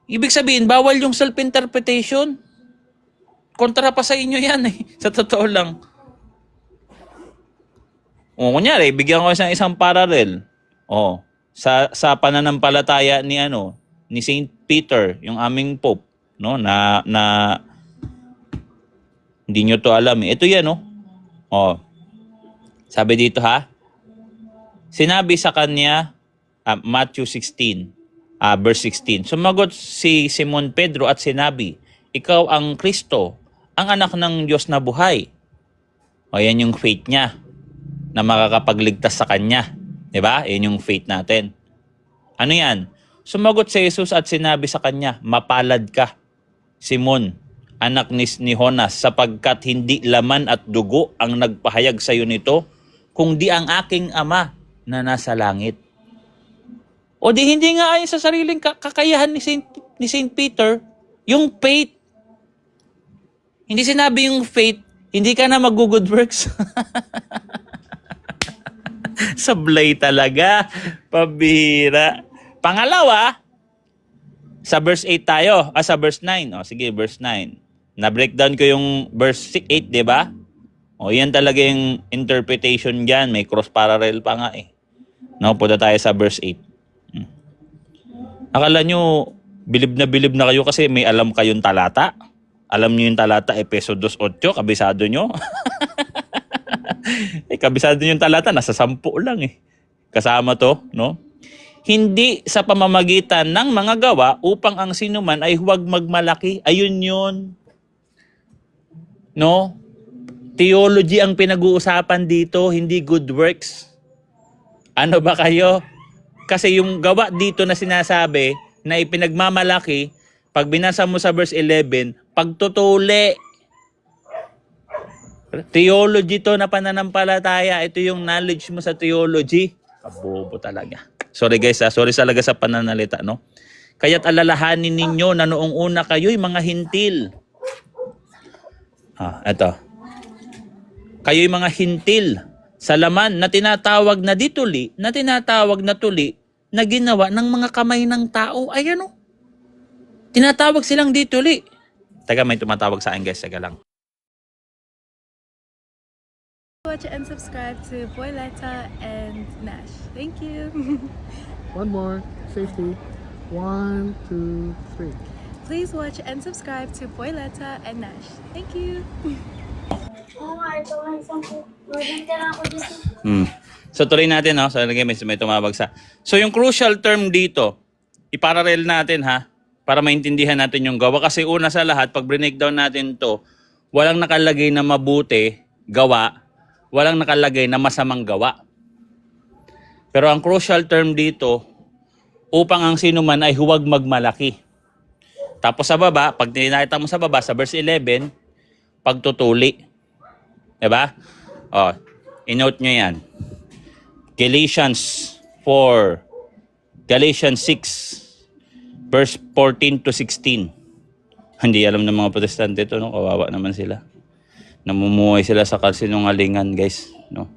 Ibig sabihin, bawal yung self-interpretation. Kontra pa sa inyo yan eh. Sa totoo lang. O, kunyari, bigyan ko isang parallel. O, sa pananampalataya ni Saint Peter, yung aming Pope, no, na hindi nyo to alam eh. Ito yan, no? O, sabi dito ha, sinabi sa kanya, Matthew 16, verse 16, sumagot si Simon Pedro at sinabi, ikaw ang Kristo, ang anak ng Diyos na buhay. O yan yung faith niya, na makakapagligtas sa kanya. Diba? Yan yung faith natin. Ano yan? Sumagot si Jesus at sinabi sa kanya, mapalad ka, Simon, anak ni Jonas, sapagkat hindi laman at dugo ang nagpahayag sa iyo nito, kundi ang aking Ama na nasa langit. O di hindi nga ayon sa sariling kakayahan ni Saint Peter, yung faith. Hindi sinabi yung faith, hindi ka na mag-good works. Sablay talaga. Pabira. Pangalawa, sa verse 8 tayo. Sa verse 9. O, sige, verse 9. Na-breakdown ko yung verse 8, di ba? O, yan talaga yung interpretation dyan. May cross-parallel pa nga eh. No, punta tayo sa verse 8. Akala nyo, bilib na kayo kasi may alam kayong talata. Alam nyo yung talata, Efeso 2:8, kabisado nyo. Kabisado nyo yung talata, nasa 10 lang eh. Kasama to, no? Hindi sa pamamagitan ng mga gawa upang ang sinuman ay huwag magmalaki. Ayun yun. No? Theology ang pinag-uusapan dito, hindi good works. Ano ba kayo? Kasi yung gawa dito na sinasabi na ipinagmamalaki, pag binasa mo sa verse 11, pagtutuli. Theology to na pananampalataya. Ito yung knowledge mo sa theology. Kabobo talaga. Sorry guys, sorry talaga sa pananalita, no? Kaya't alalahanin ninyo na noong una kayo'y mga hintil. Eto. Kayo'y mga hintil sa laman na tinatawag na dituli, na tinatawag na tuli, na ginawa ng mga kamay ng tao. Ayan o. Tinatawag silang dituli. Taga, may tumatawag sa akin guys. Taga lang. Watch and subscribe to Boyleta and Nash. Thank you. One more. Safety. 1, 2, 3. Please watch and subscribe to Boyleta and Nash. Thank you. Oo nga, ito nga isang burden ka na ako dito. So tuloy natin, no? So may tumawag sa. So yung crucial term dito, iparallel natin ha, para maintindihan natin yung gawa. Kasi una sa lahat, pag breakdown natin to, walang nakalagay na mabuti gawa, walang nakalagay na masamang gawa. Pero ang crucial term dito, upang ang sinuman ay huwag magmalaki. Tapos sa baba, pag nakita mo sa baba, sa verse 11, pagtutuli. Diba? O, inote nyo yan. Galatians 4, Galatians 6, verse 14 to 16. Hindi alam ng mga protestante ito, no? Kawawa naman sila. Namumuhay sila sa kasinungalingan, guys. No?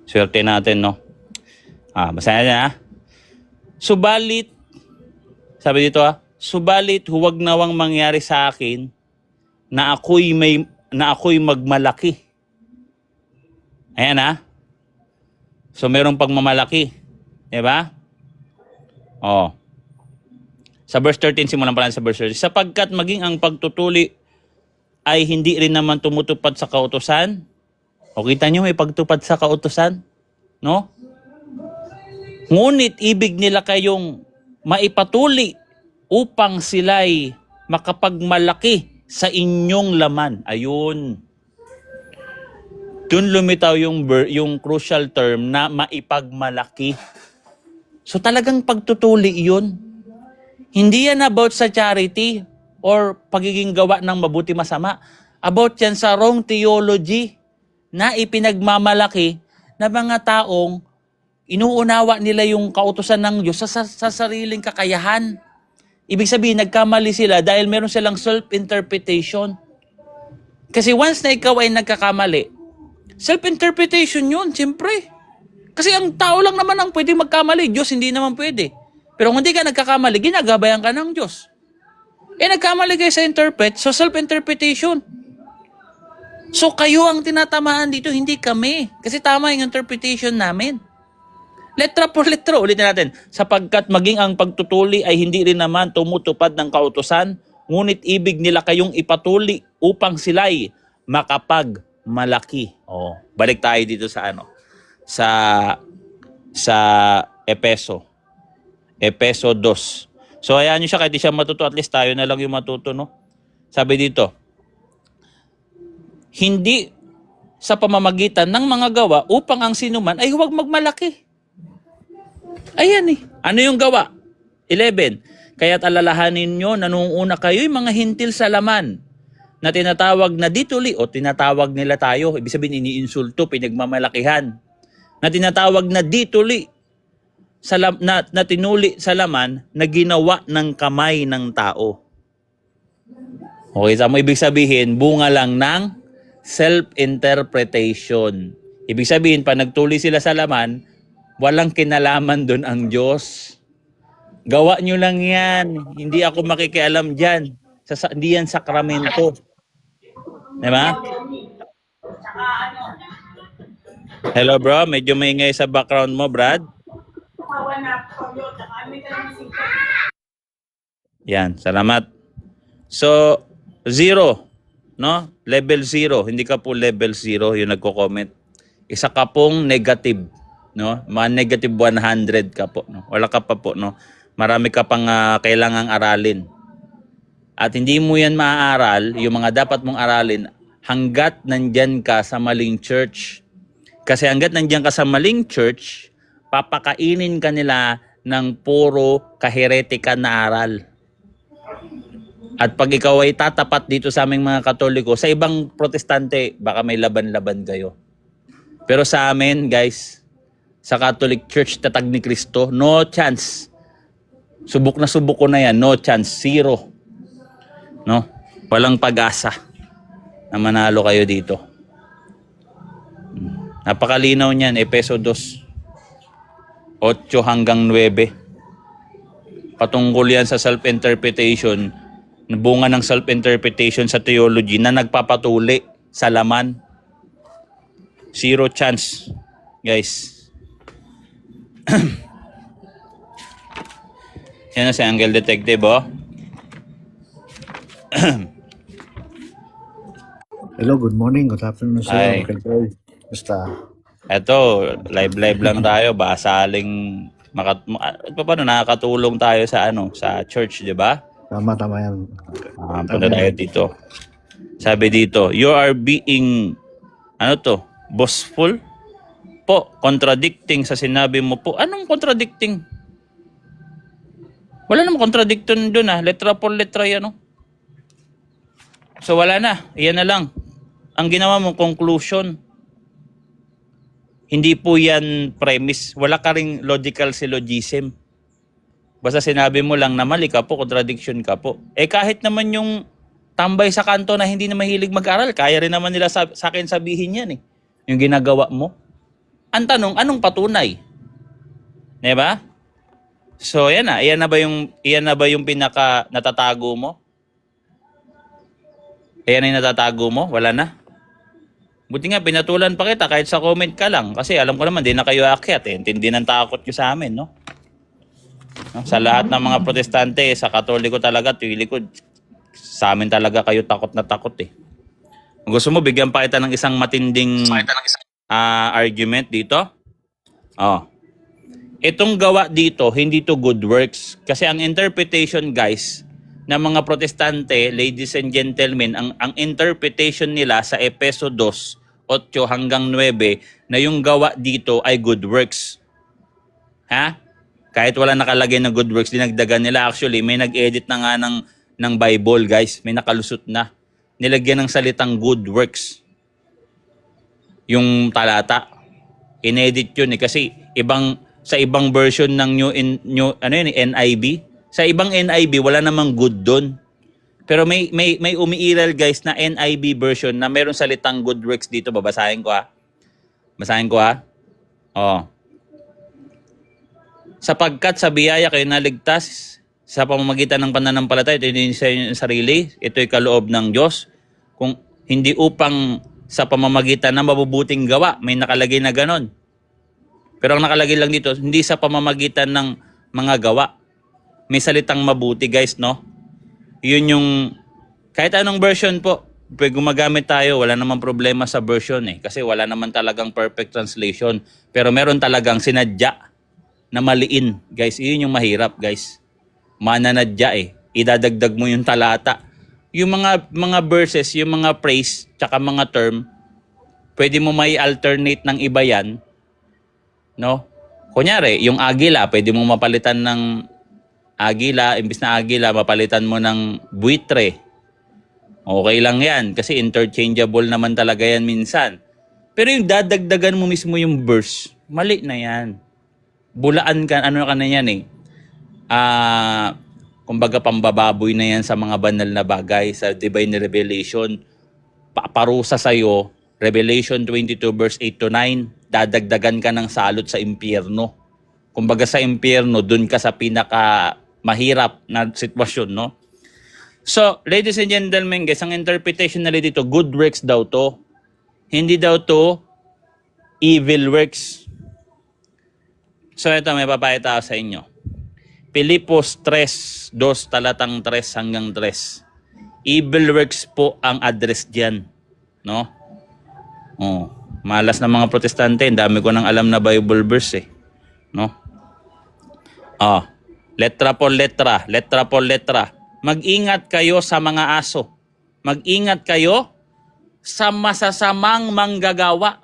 Swerte natin, no? Basahin na, ha? Subalit, sabi dito, ha? Subalit huwag nawang mangyari sa akin na ako'y magmalaki. Ayan, ha? So merong pagmamalaki, 'di ba? Oh. Sa verse 13, simulan pa lang sa verse 13. Sapagkat maging ang pagtutuli ay hindi rin naman tumutupad sa kautusan. O kita niyo may pagtupad sa kautusan, no? Ngunit ibig nila kayong maipatuli upang sila'y makapagmalaki sa inyong laman. Ayun. Doon lumitaw yung crucial term na maipagmalaki. So talagang pagtutuli yun. Hindi yan about sa charity or pagiging gawa ng mabuti masama. About yan sa wrong theology na ipinagmamalaki na mga taong inuunawa nila yung kautusan ng Diyos sa sariling kakayahan. Ibig sabihin, nagkamali sila dahil meron silang self-interpretation. Kasi once na ikaw ay nagkakamali, self-interpretation yun, siyempre. Kasi ang tao lang naman ang pwede magkamali. Diyos hindi naman pwede. Pero kung hindi ka nagkakamali, ginagabayan ka ng Diyos. Nagkamali kayo sa interpret, so self-interpretation. So kayo ang tinatamaan dito, hindi kami. Kasi tama yung interpretation namin. Letra por letra, ulitin natin. Sapagkat maging ang pagtutuli ay hindi rin naman tumutupad ng kautusan, ngunit ibig nila kayong ipatuli upang sila'y makapagmalaki. Oh, balik tayo dito sa sa Epeso. Epeso 2. So hayaan niyo siya kahit di siya matuto, at least tayo na lang yung matuto, no? Sabi dito, hindi sa pamamagitan ng mga gawa upang ang sinuman ay huwag magmalaki. Ayan eh. Ano yung gawa? 11. Kaya't alalahanin nyo na noong una kayo'y mga hintil sa laman na tinatawag na dituli o tinatawag nila tayo. Ibig sabihin iniinsulto, pinagmamalakihan. Na tinatawag na dituli na tinuli sa laman na ginawa ng kamay ng tao. Okay, sa mo ibig sabihin, bunga lang ng self-interpretation. Ibig sabihin, pag nagtuli sila sa laman, walang kinalaman doon ang Diyos. Gawa nyo lang yan. Hindi ako makikialam dyan. Hindi yan sakramento. Diba? Hello bro, medyo maingay sa background mo, Brad. Yan, salamat. So, 0. No? Level 0. Hindi ka po level 0 yung nagko-comment. Isa ka pong negative. No? Mga negative 100 ka po, no? Wala ka pa po, no? Marami ka pang kailangang aralin. At hindi mo yan maaaral, yung mga dapat mong aralin, hanggat nandyan ka sa maling church. Kasi hanggat nandyan ka sa maling church, papakainin ka nila ng puro kaheretikan na aral. At pag ikaw ay tatapat dito sa aming mga Katoliko, sa ibang protestante, baka may laban-laban kayo. Pero sa amin, guys, sa Catholic Church, tatag ni Kristo, no chance. Subok ko na yan, no chance, 0. No? Walang pag-asa na manalo kayo dito. Napakalinaw niyan, Epeso 2, 8 hanggang 9. Patungkol yan sa self-interpretation, bunga ng self-interpretation sa theology na nagpapatuli sa laman. 0 chance, guys. Yan na si Angel Detective, oh. Hello, good morning, good afternoon Hi. sir. Okay, basta. Eto, live lang tayo. Basaling paano nakakatulong tayo sa sa church, 'di ba? Tama yan. Punta tayo dito. Sabi dito, you are being boastful po, contradicting sa sinabi mo po. Anong contradicting? Wala namang contradiction doon letra por letra yan So wala na, iyan na lang. Ang ginawa mo, conclusion. Hindi po yan premise. Wala ka ring logical syllogism. Basta sinabi mo lang na mali ka po, contradiction ka po. Kahit naman yung tambay sa kanto na hindi na mahilig mag-aral, kaya rin naman nila sa akin sabihin yan Yung ginagawa mo. Ang tanong, anong patunay? Diba? So yan iyan na ba yung pinaka natatago mo? Ayan na yung natatago mo? Wala na? Buti nga, pinatulan pa kita kahit sa comment ka lang. Kasi alam ko naman, di na kayo aakyat Intindi ng takot nyo sa amin, no? Sa lahat ng mga protestante, sa katoliko talaga, tilikod. Sa amin talaga kayo takot na takot Kung gusto mo, bigyan pa kita ng isang matinding argument dito. Itong gawa dito, hindi to good works. Kasi ang interpretation, guys, ng mga protestante, ladies and gentlemen, ang interpretation nila sa Efeso 2, 8 hanggang 9, na yung gawa dito ay good works. Kahit wala nakalagay na good works, dinagdagan nila. Actually, may nag-edit na nga ng Bible, guys. May nakalusot na. Nilagyan ng salitang good works. Yung talata. Inedit yun kasi sa ibang version ng NIV. Sa ibang NIV, wala namang good doon. Pero may umiiral, guys, na NIV version na mayroong salitang good works dito. Babasahin ko Basahin ko Sapagkat sa biyaya kayo naligtas sa pamamagitan ng pananampalataya, ito yung sa inyong sarili, ito'y kaloob ng Diyos. Kung hindi upang sa pamamagitan ng mabubuting gawa, may nakalagay na ganon. Pero ang nakalagay lang dito, hindi sa pamamagitan ng mga gawa. May salitang mabuti, guys, no? Yun yung, kahit anong version po, pag gumagamit tayo, wala namang problema sa version kasi wala naman talagang perfect translation. Pero meron talagang sinadya na maliin, guys. Yun yung mahirap, guys. Mananadya Idadagdag mo yung talata. Yung mga verses, yung mga phrase, tsaka mga term, pwede mo may alternate ng iba yan, no? Kunyari, yung agila, pwede mo mapalitan ng agila, imbis na agila, mapalitan mo ng buitre. Okay lang yan, kasi interchangeable naman talaga yan minsan. Pero yung dadagdagan mo mismo yung verse, mali na yan. Bulaan ka, ano ka na yan kumbaga pambababoy na yan sa mga banal na bagay, sa divine revelation. Parusa sa'yo, Revelation 22 verse 8 to 9, dadagdagan ka ng salot sa impyerno. Kumbaga sa impyerno, dun ka sa pinaka mahirap na sitwasyon, no? So, ladies and gentlemen, guys, ang interpretation nila dito, good works daw to. Hindi daw to evil works. So, ito, may papayata ako sa inyo. Pilipos 3, 2, talatang 3 hanggang 3. Evil works po ang address diyan, no? Malas na mga protestante, dami ko nang alam na Bible verse no? Letra por letra, letra por letra. Mag-ingat kayo sa mga aso. Mag-ingat kayo sa masasamang manggagawa.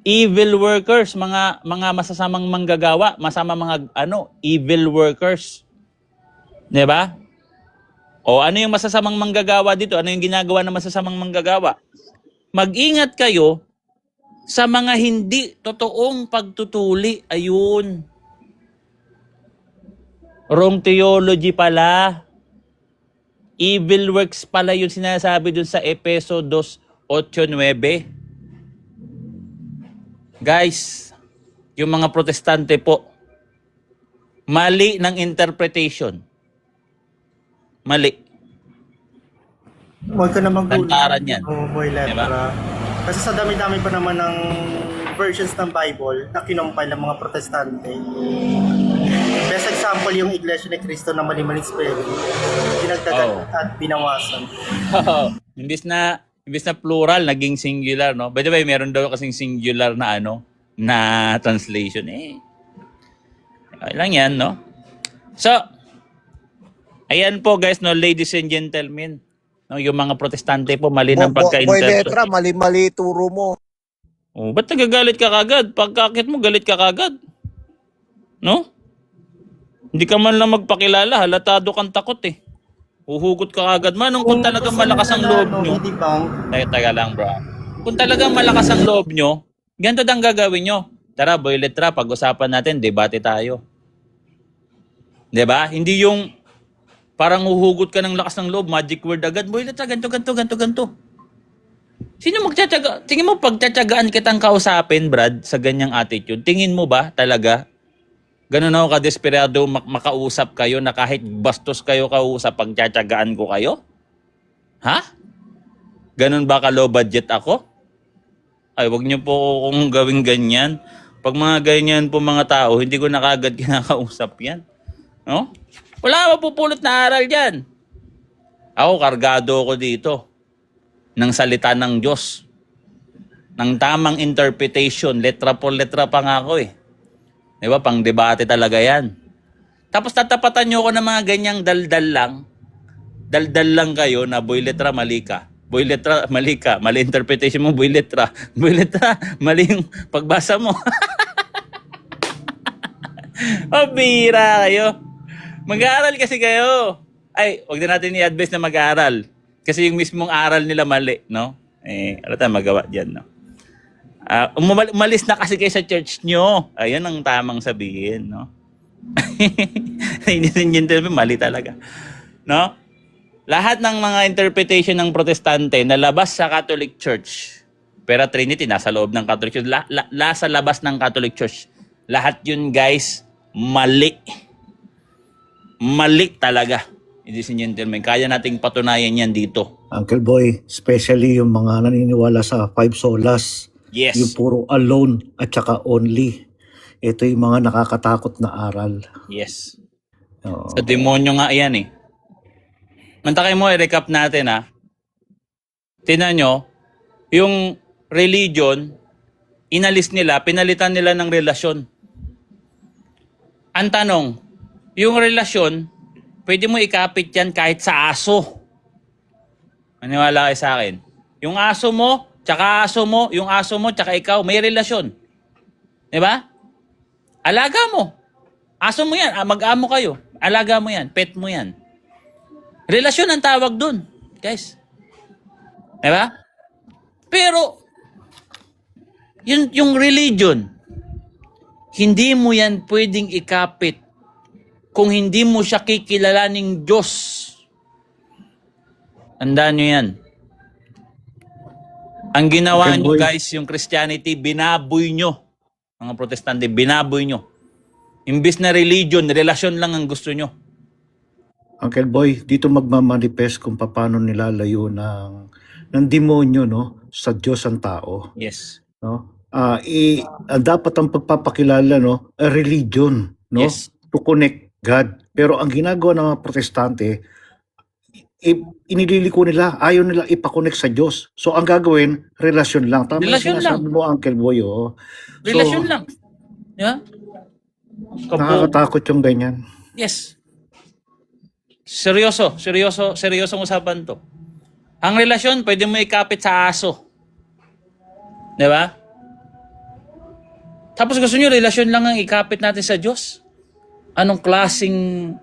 Evil workers, mga masasamang manggagawa, mga evil workers. 'Di ba? O ano yung masasamang manggagawa dito? Ano yung ginagawa ng masasamang manggagawa? Mag-ingat kayo sa mga hindi totoong pagtutuli. Ayun. Wrong theology pala. Evil works pala yung sinasabi dun sa Efeso 2:8-9. Guys, yung mga protestante po, mali ng interpretation. Mali. Huwag ka naman Tantaran yan. Boy letra. Diba? Kasi sa dami-dami pa naman ng versions ng Bible na kinumpay ng mga protestante. Best example yung Iglesia ni Cristo na mali-maling spelling. Dinagdagan at binawasan. Imbis na plural, naging singular, no? By the way, meron daw kasing singular na na translation. Okay lang yan, no? So, ayan po guys, no, ladies and gentlemen. No, yung mga protestante po, mali ng pagka-interpret. Boy letra, mali-mali turo mo. Oh, ba't nagagalit ka kagad? Pagkakit mo, galit ka kagad. No? Hindi ka man lang magpakilala, halatado kang takot eh. Huhugot ka kagad. Manong kung talagang malakas ang loob nyo. Taga lang bro. Kung talagang malakas ang loob nyo, ganito ang gagawin nyo. Tara, Boy Letra, pag-usapan natin, debate tayo. 'Di ba? Hindi yung parang huhugot ka ng lakas ng loob, magic word agad, Boy Letra, ganito. Sino magtsatsaga? Tingin mo pagtsatsagaan kitang kausapin, Brad, sa ganyang attitude, tingin mo ba talaga ganun ako ka-desperado makausap kayo na kahit bastos kayo kausap, pagtsatsagaan ko kayo? Ha? Ganun ba ka-low budget ako? Ay, wag niyo po kung gawing ganyan. Pag mga ganyan po mga tao, hindi ko na kagad kinakausap yan. No? Wala mapupulot na aral dyan. Ako, kargado ko dito ng salita ng Diyos. Ng tamang interpretation. Letra po letra pa nga ako eh. Di ba? Pang debate talaga yan. Tapos tatapatan nyo ko ng mga ganyang daldal lang. Daldal lang kayo na Boy Letra, mali ka. Boy Letra, mali ka. Mali interpretation mo, Boy Letra. Boy Letra, mali yung pagbasa mo. O, bira kayo. Mag-aaral kasi kayo. Ay, wag na natin i-advise na mag-aaral. Kasi yung mismong aral nila mali, no? Ano tayo magawa dyan, no? Umalis na kasi kayo sa church nyo. Ayun ang tamang sabihin, no? Mali talaga. No? Lahat ng mga interpretation ng protestante na labas sa Catholic Church, pero Trinity nasa loob ng Catholic Church, sa labas ng Catholic Church, lahat yun guys, mali. Mali talaga. Ladies and gentlemen, kaya nating patunayan yan dito. Uncle Boy, especially yung mga naniniwala sa 5 solas. Yes. Yung puro alone at saka only. Ito yung mga nakakatakot na aral. Yes. Oo. Sa demonyo nga yan eh. Mantakay mo, i-recap natin ha. Tingnan nyo, yung religion, inalis nila, pinalitan nila ng relasyon. Ang tanong, yung relasyon, pwede mo ikapit yan kahit sa aso. Maniwala kayo sa akin. Yung aso mo, tsaka ikaw, may relasyon. Diba? Alaga mo. Aso mo yan, mag-amo kayo. Alaga mo yan, pet mo yan. Relasyon ang tawag dun, guys. Diba? Pero, yung religion, hindi mo yan pwedeng ikapit kung hindi mo siya kikilalaning Diyos. Tandaan nyo yan. Ang ginawa nyo guys, yung Christianity, binaboy nyo. Mga protestante, binaboy nyo. Imbis na religion, relasyon lang ang gusto nyo. Uncle Boy, dito magmamanifest kung paano nilalayo ng demonyo, no, sa Diyos ang tao. Yes. No? Dapat ang pagpapakilala, no, a religion, no, Yes. to connect God. Pero ang ginagawa ng mga protestante, inililiko nila, ayaw nila ipakonect sa Diyos. So ang gagawin, relasyon lang. Tama Relasyon yung sinasabi mo, Uncle Boy. Oh. Relasyon lang. Yeah? Nakakatakot yung ganyan. Yes. Seryosong usapan to. Ang relasyon, pwede mo ikapit sa aso. Di ba? Tapos gusto nyo, relasyon lang ang ikapit natin sa Diyos. Anong klaseng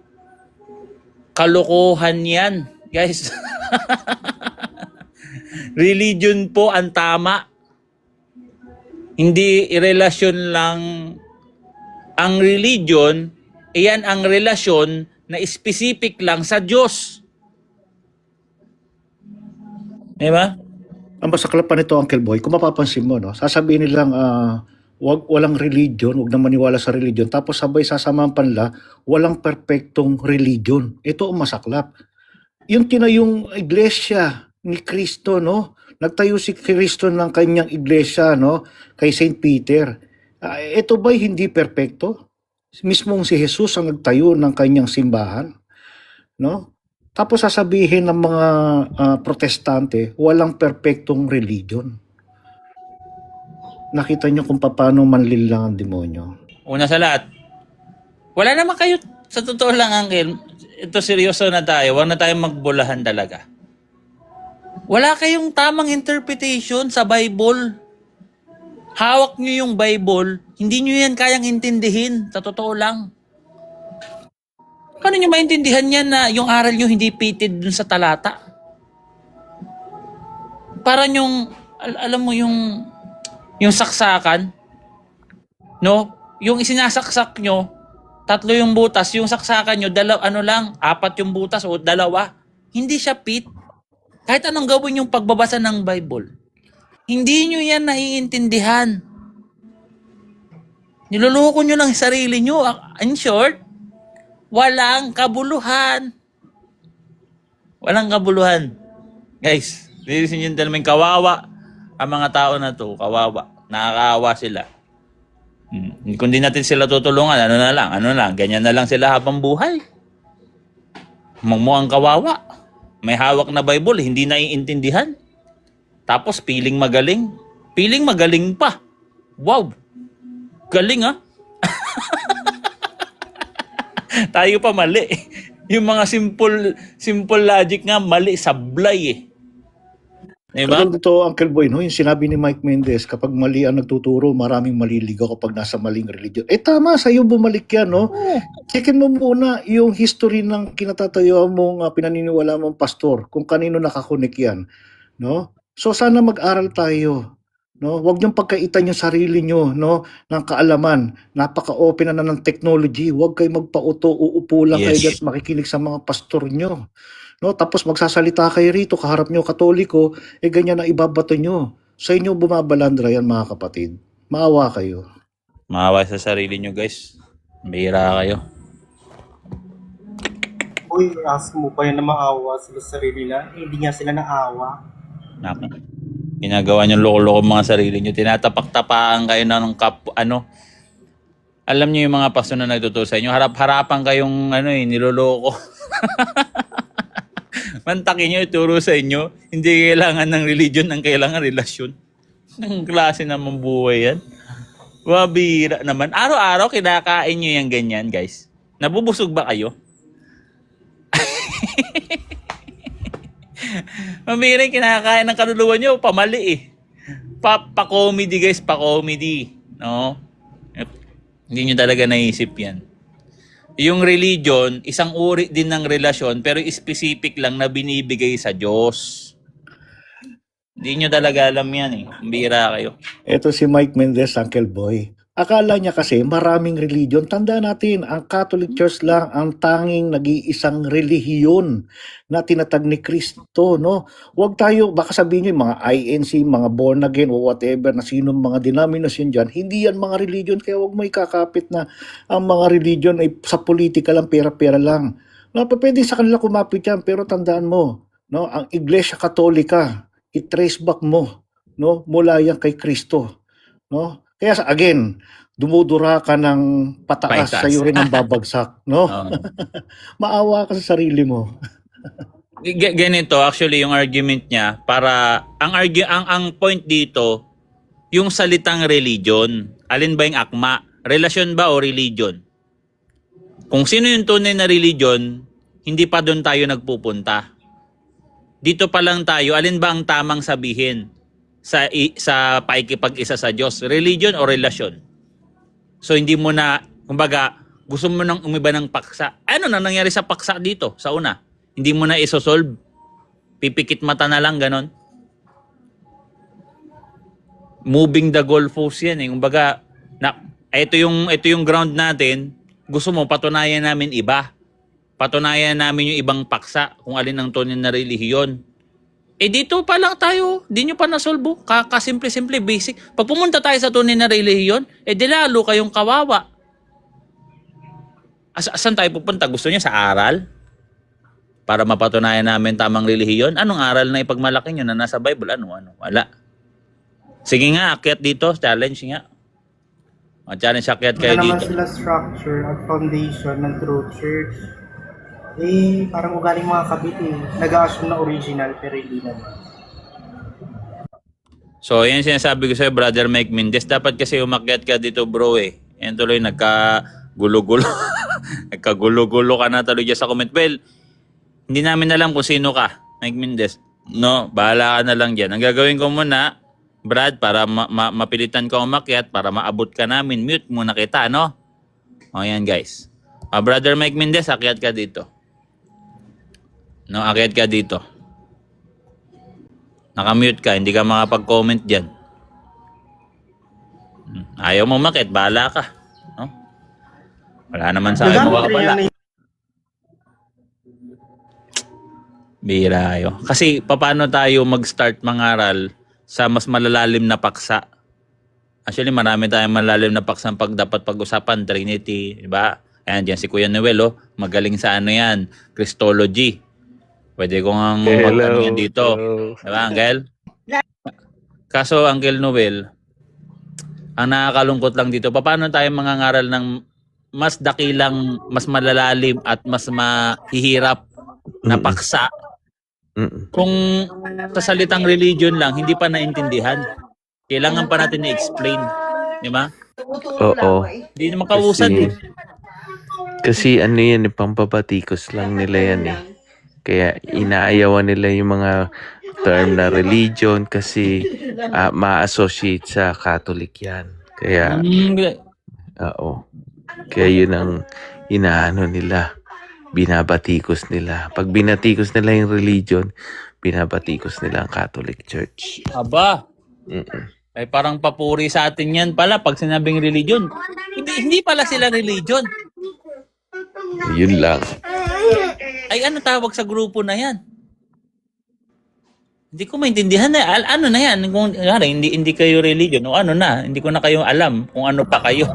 kalokohan yan, guys? Religion po ang tama. Hindi relasyon lang. Ang religion, iyan ang relasyon na specific lang sa Diyos. Diba? Ang masaklap pa nito, Uncle Boy, kung mapapansin mo, no, sasabihin nilang walang religion, wag na maniwala sa religion, tapos sabay sasamahan pa nila, walang perpektong religion. Ito ang masaklap. Yung tinayong iglesia ni Kristo, no, nagtayo si Kristo ng kanyang iglesia, no, kay St. Peter. Ito ba'y hindi perpekto? Mismong si Jesus ang nagtayo ng kanyang simbahan, no? Tapos sasabihin ng mga protestante, walang perpektong religion. Nakita nyo kung paano manlil lang ang demonyo. Una sa lahat, wala naman kayo, sa totoo lang, Uncle, ito seryoso na tayo, huwag na tayong magbulahan talaga. Wala kayong tamang interpretation sa Bible. hawak nyo yung Bible, hindi nyo yan kayang intindihin. Sa totoo lang. Paano nyo maintindihan yan na yung aral nyo hindi fitted dun sa talata? Parang yung, alam mo yung saksakan, no? Yung isinasaksak nyo, 3 yung butas, yung saksakan nyo, 4 yung butas o 2. Hindi siya fit. Kahit anong gawin yung pagbabasa ng Bible, hindi nyo yan naiintindihan. Niloloko nyo lang sarili nyo. In short, walang kabuluhan. Walang kabuluhan. Guys, ladies and gentlemen, kawawa ang mga tao na to. Kawawa. Nakakaawa sila. Kung di natin sila tutulungan, ano na lang, ganyan na lang sila habang buhay. Mukhang kawawa. May hawak na Bible, hindi naiintindihan. Tapos piling magaling. Piling magaling pa. Wow. Galing ah. Tayo pa mali. Yung mga simple logic nga mali, sablay eh. Diba? Katulad dito, Uncle Boy, no? Yung sinabi ni Mike Mendez, kapag mali ang nagtuturo, maraming maliligaw kapag nasa maling religion. Tama, sa'yo bumalik yan, no? Checkin mo muna yung history ng kinatatayuan mong pinaniniwala mong pastor, kung kanino nakakonek yan, no? So sana mag-aral tayo, no? Huwag niyong pagkaitan yung sarili niyo, no, ng kaalaman. Napaka-open na ng technology. Huwag kayo magpauto, uupo lang kayo Yes. at makikinig sa mga pastor niyo. No, tapos magsasalita kayo rito, kaharap nyo Katoliko, ganyan ang ibabato nyo. Sa inyo bumabalandra yan, mga kapatid. Maawa kayo. Maawa sa sarili nyo, guys. Bihira kayo. Uy, ask mo pa yan na maawa sila sa sarili nila. Hindi nga sila naawa. Naka. Ginagawa nyo loko-loko mga sarili nyo. Tinatapak-tapaan kayo na nung alam nyo yung mga pasto na nagtuturo sa inyo. Harap-harapan kayong niloloko. Mantakin nyo, ituro sa inyo. Hindi kailangan ng religion, ang kailangan relasyon. Ang klase naman buhay yan. Wabira naman. Araw-araw kinakain nyo yung ganyan, guys. Nabubusog ba kayo? Mabira yung kinakain ng kaluluwa nyo, pamali eh. Pa-comedy guys, pa-comedy. No? Hindi nyo talaga naisip yan. Yung religion, isang uri din ng relasyon, pero specific lang na binibigay sa Diyos. Hindi nyo talaga alam yan eh. Bira kayo. Ito si Mike Mendez, Uncle Boy. Akala niya kasi maraming religion. Tanda natin, ang Catholic Church lang ang tanging nag-iisang relihiyon na tinatag ni Kristo, no? Huwag tayo, baka sabihin niyo, mga INC, mga born again, o whatever, na sino mga denomination dyan, hindi yan mga religion, kaya huwag mo ikakapit na ang mga religion ay sa politika lang, pera-pera lang. No, pwede sa kanila kumapit yan, pero tandaan mo, no, ang Iglesia Katolika, i-trace back mo, no, mula yan kay Kristo, no? Kaya again, dumudura ka ng pataas, Paitas. sa'yo rin ang babagsak, no? Oo. Maawa ka sa sarili mo. Ganito, actually, yung argument niya, para, ang point dito, yung salitang religion, alin ba yung akma? Relasyon ba o religion? Kung sino yung tunay na religion, hindi pa doon tayo nagpupunta. Dito pa lang tayo, alin ba ang tamang sabihin sa paikipag-isa sa Diyos? Religion o relasyon? So hindi mo na, kumbaga, gusto mo nang umiba ng paksa. Ano na nangyari sa paksa dito, sa una? Hindi mo na isosolve. Pipikit mata na lang, ganon. Moving the goalpost yan eh. Kumbaga, ito yung ground natin, gusto mo, patunayan namin iba. Patunayan namin yung ibang paksa kung alin ang tunay na relihiyon. Dito pa lang tayo, di nyo pa nasolbo. Kasimple-simple, basic. Pag pumunta tayo sa tunay na relihiyon, di lalo kayong kawawa. Saan tayo pupunta? Gusto niya sa aral? Para mapatunayan namin tamang relihiyon? Anong aral na ipagmalaki nyo na nasa Bible? Ano? Wala. Sige nga, akyat dito. Challenge nga. Challenge akyat kayo Wala naman dito. sila structure at foundation ng true church. Parang ugaling mga kabit eh. Nag-a-assume na original pero hindi naman. So, yan sinasabi ko sa'yo, Brother Mike Mendez. Dapat kasi umakyat ka dito, bro eh. Yan tuloy, nagkagulo-gulo. Nagkagulo-gulo ka na tuloy dyan sa comment. Well, hindi namin alam kung sino ka, Mike Mendez. No, bahala ka na lang dyan. Ang gagawin ko muna, Brad, para mapilitan ka umakyat, para maabot ka namin, mute muna kita, no? O yan guys. Brother Mike Mendez, akyat ka dito. No, akyat ka dito. Nakamute ka, hindi ka makapag-comment dyan. Ayaw mo umakyat, bahala ka. No? Wala naman sa akin mawawala. Bira ayo. Kasi paano tayo mag-start mangaral sa mas malalalim na paksa? Actually, marami tayong malalim na paksa pag dapat pag-usapan, Trinity, di ba? Ayan, dyan si Kuya Noel, oh. Magaling sa ano yan, Christology. Pwede ko nga mag-ano yan dito. Di ba, Uncle? Kaso, Uncle Noel, ang nakakalungkot lang dito, paano tayo mangangaral ng mas dakilang, mas malalalim at mas mahihirap na paksa kung sa salitang religion lang, hindi pa naintindihan. Kailangan pa natin i-explain. Di ba? Oo. Hindi na makausad eh. Kasi ano yan, pampabatikos lang nila yan eh. Kaya inaayawan nila yung mga term na religion kasi ma-associate sa Catholic yan. Kaya, oo. Kaya yun ang inaano nila. Binabatikos nila. Pag binatikos nila yung religion, binabatikos nila ang Catholic Church. Aba. Ay parang papuri sa atin yan pala pag sinabing religion. Hindi pala sila religion. Yun lang. Ay ano tawag sa grupo na yan? Hindi ko maintindihan na. Ano na yan? Kung hindi kayo religion o ano na, hindi ko na kayo alam kung ano pa kayo.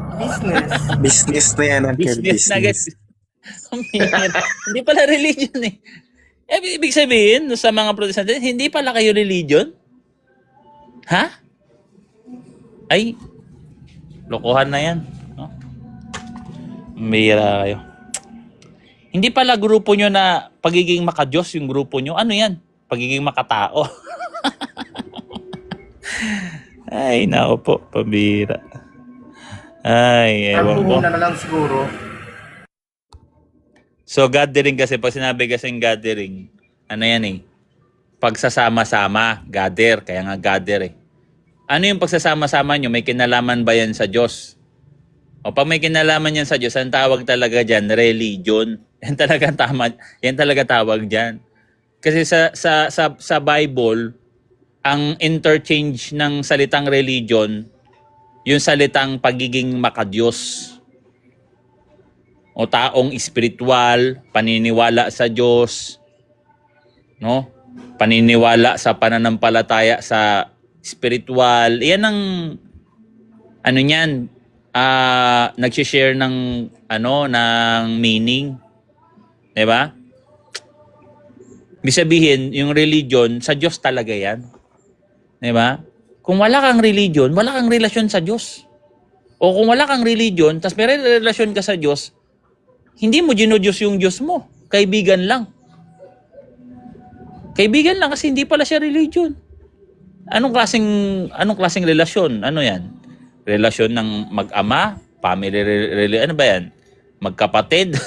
Business na yan, Uncle. Business na guys. Hindi pala religion eh. Ibig sabihin sa mga protestante, hindi pala kayo religion? Ha? Ay, lokohan na yan. No? Mayra kayo. Hindi pala grupo nyo na pagiging makadiyos yung grupo nyo. Ano yan? Pagiging makatao. Ay, nako po. Pabira. Ay, ewan ko. na lang siguro. So, gathering kasi, pag sinabi kasing gathering, ano yan eh? Pagsasama-sama, gather. Kaya nga gather eh. Ano yung pagsasama-sama nyo? May kinalaman ba yan sa Diyos? O pag may kinalaman yan sa Diyos, ang tawag talaga dyan, religion. Yan talaga tama. Yan talaga tawag dyan. Kasi sa Bible, ang interchange ng salitang religion, yung salitang pagiging makadiyos. O taong espiritual, paniniwala sa Diyos, no? Paniniwala sa pananampalataya sa spiritual. Iyan ang ano niyan, nagsi-share ng ng meaning. 'Di ba? Ibig sabihin, yung religion sa Diyos talaga 'yan. 'Di ba? Kung wala kang religion, wala kang relasyon sa Diyos. O kung wala kang religion, tas may relasyon ka sa Diyos, hindi mo ginodiyos yung Diyos mo. Kaibigan lang. Kaibigan lang kasi hindi pala siya religion. Anong klaseng relasyon? Ano yan? Relasyon ng mag-ama? Family ano ba yan? Magkapatid?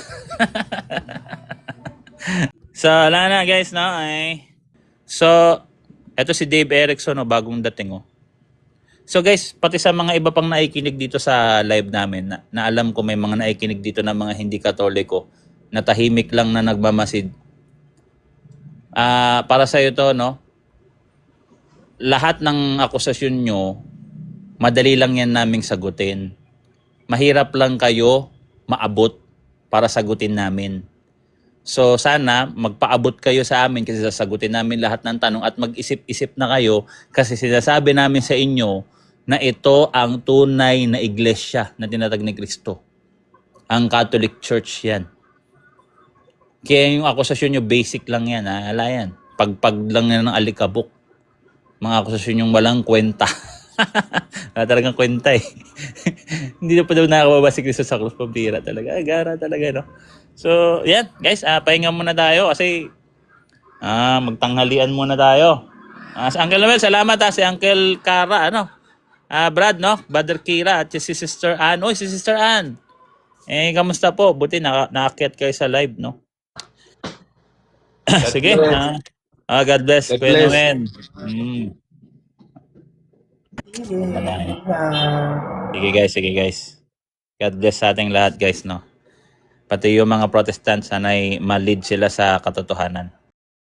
So, wala na guys, no? So, eto si Dave Erickson, bagong dating, oh. So guys, pati sa mga iba pang naikinig dito sa live namin, na alam ko may mga naikinig dito na mga hindi Katoliko, na tahimik lang na nagmamasid. Para sa iyo to, no? Lahat ng akusasyon nyo, madali lang yan naming sagutin. Mahirap lang kayo maabot para sagutin namin. So sana magpaabot kayo sa amin kasi sasagutin namin lahat ng tanong at mag-isip-isip na kayo kasi sinasabi namin sa inyo na ito ang tunay na iglesia na tinatag ni Kristo. Ang Catholic Church yan. Kaya yung akusasyon nyo, basic lang yan. Ala yan. Pagpag lang yan ng alikabok. Mga akusasyon yung walang kwenta. Wala talagang kwenta eh. Hindi na pa daw nakakababa si Kristo sa krus. Pabira talaga. Gara talaga, no? So, yan. Guys, pahinga muna tayo kasi magtanghalian muna tayo. Si Uncle Noel, salamat si Uncle Kara, Brad, no? Brother Kira at si Sister Ann. Oy, si Sister Ann. Kamusta po? Buti naakyat kayo sa live, no? Sige. God bless. God bless. Sige. Manalangin. Ingat. Sige guys. God bless sa ating lahat guys, no? Pati yung mga Protestant, sana'y ma-lead sila sa katotohanan.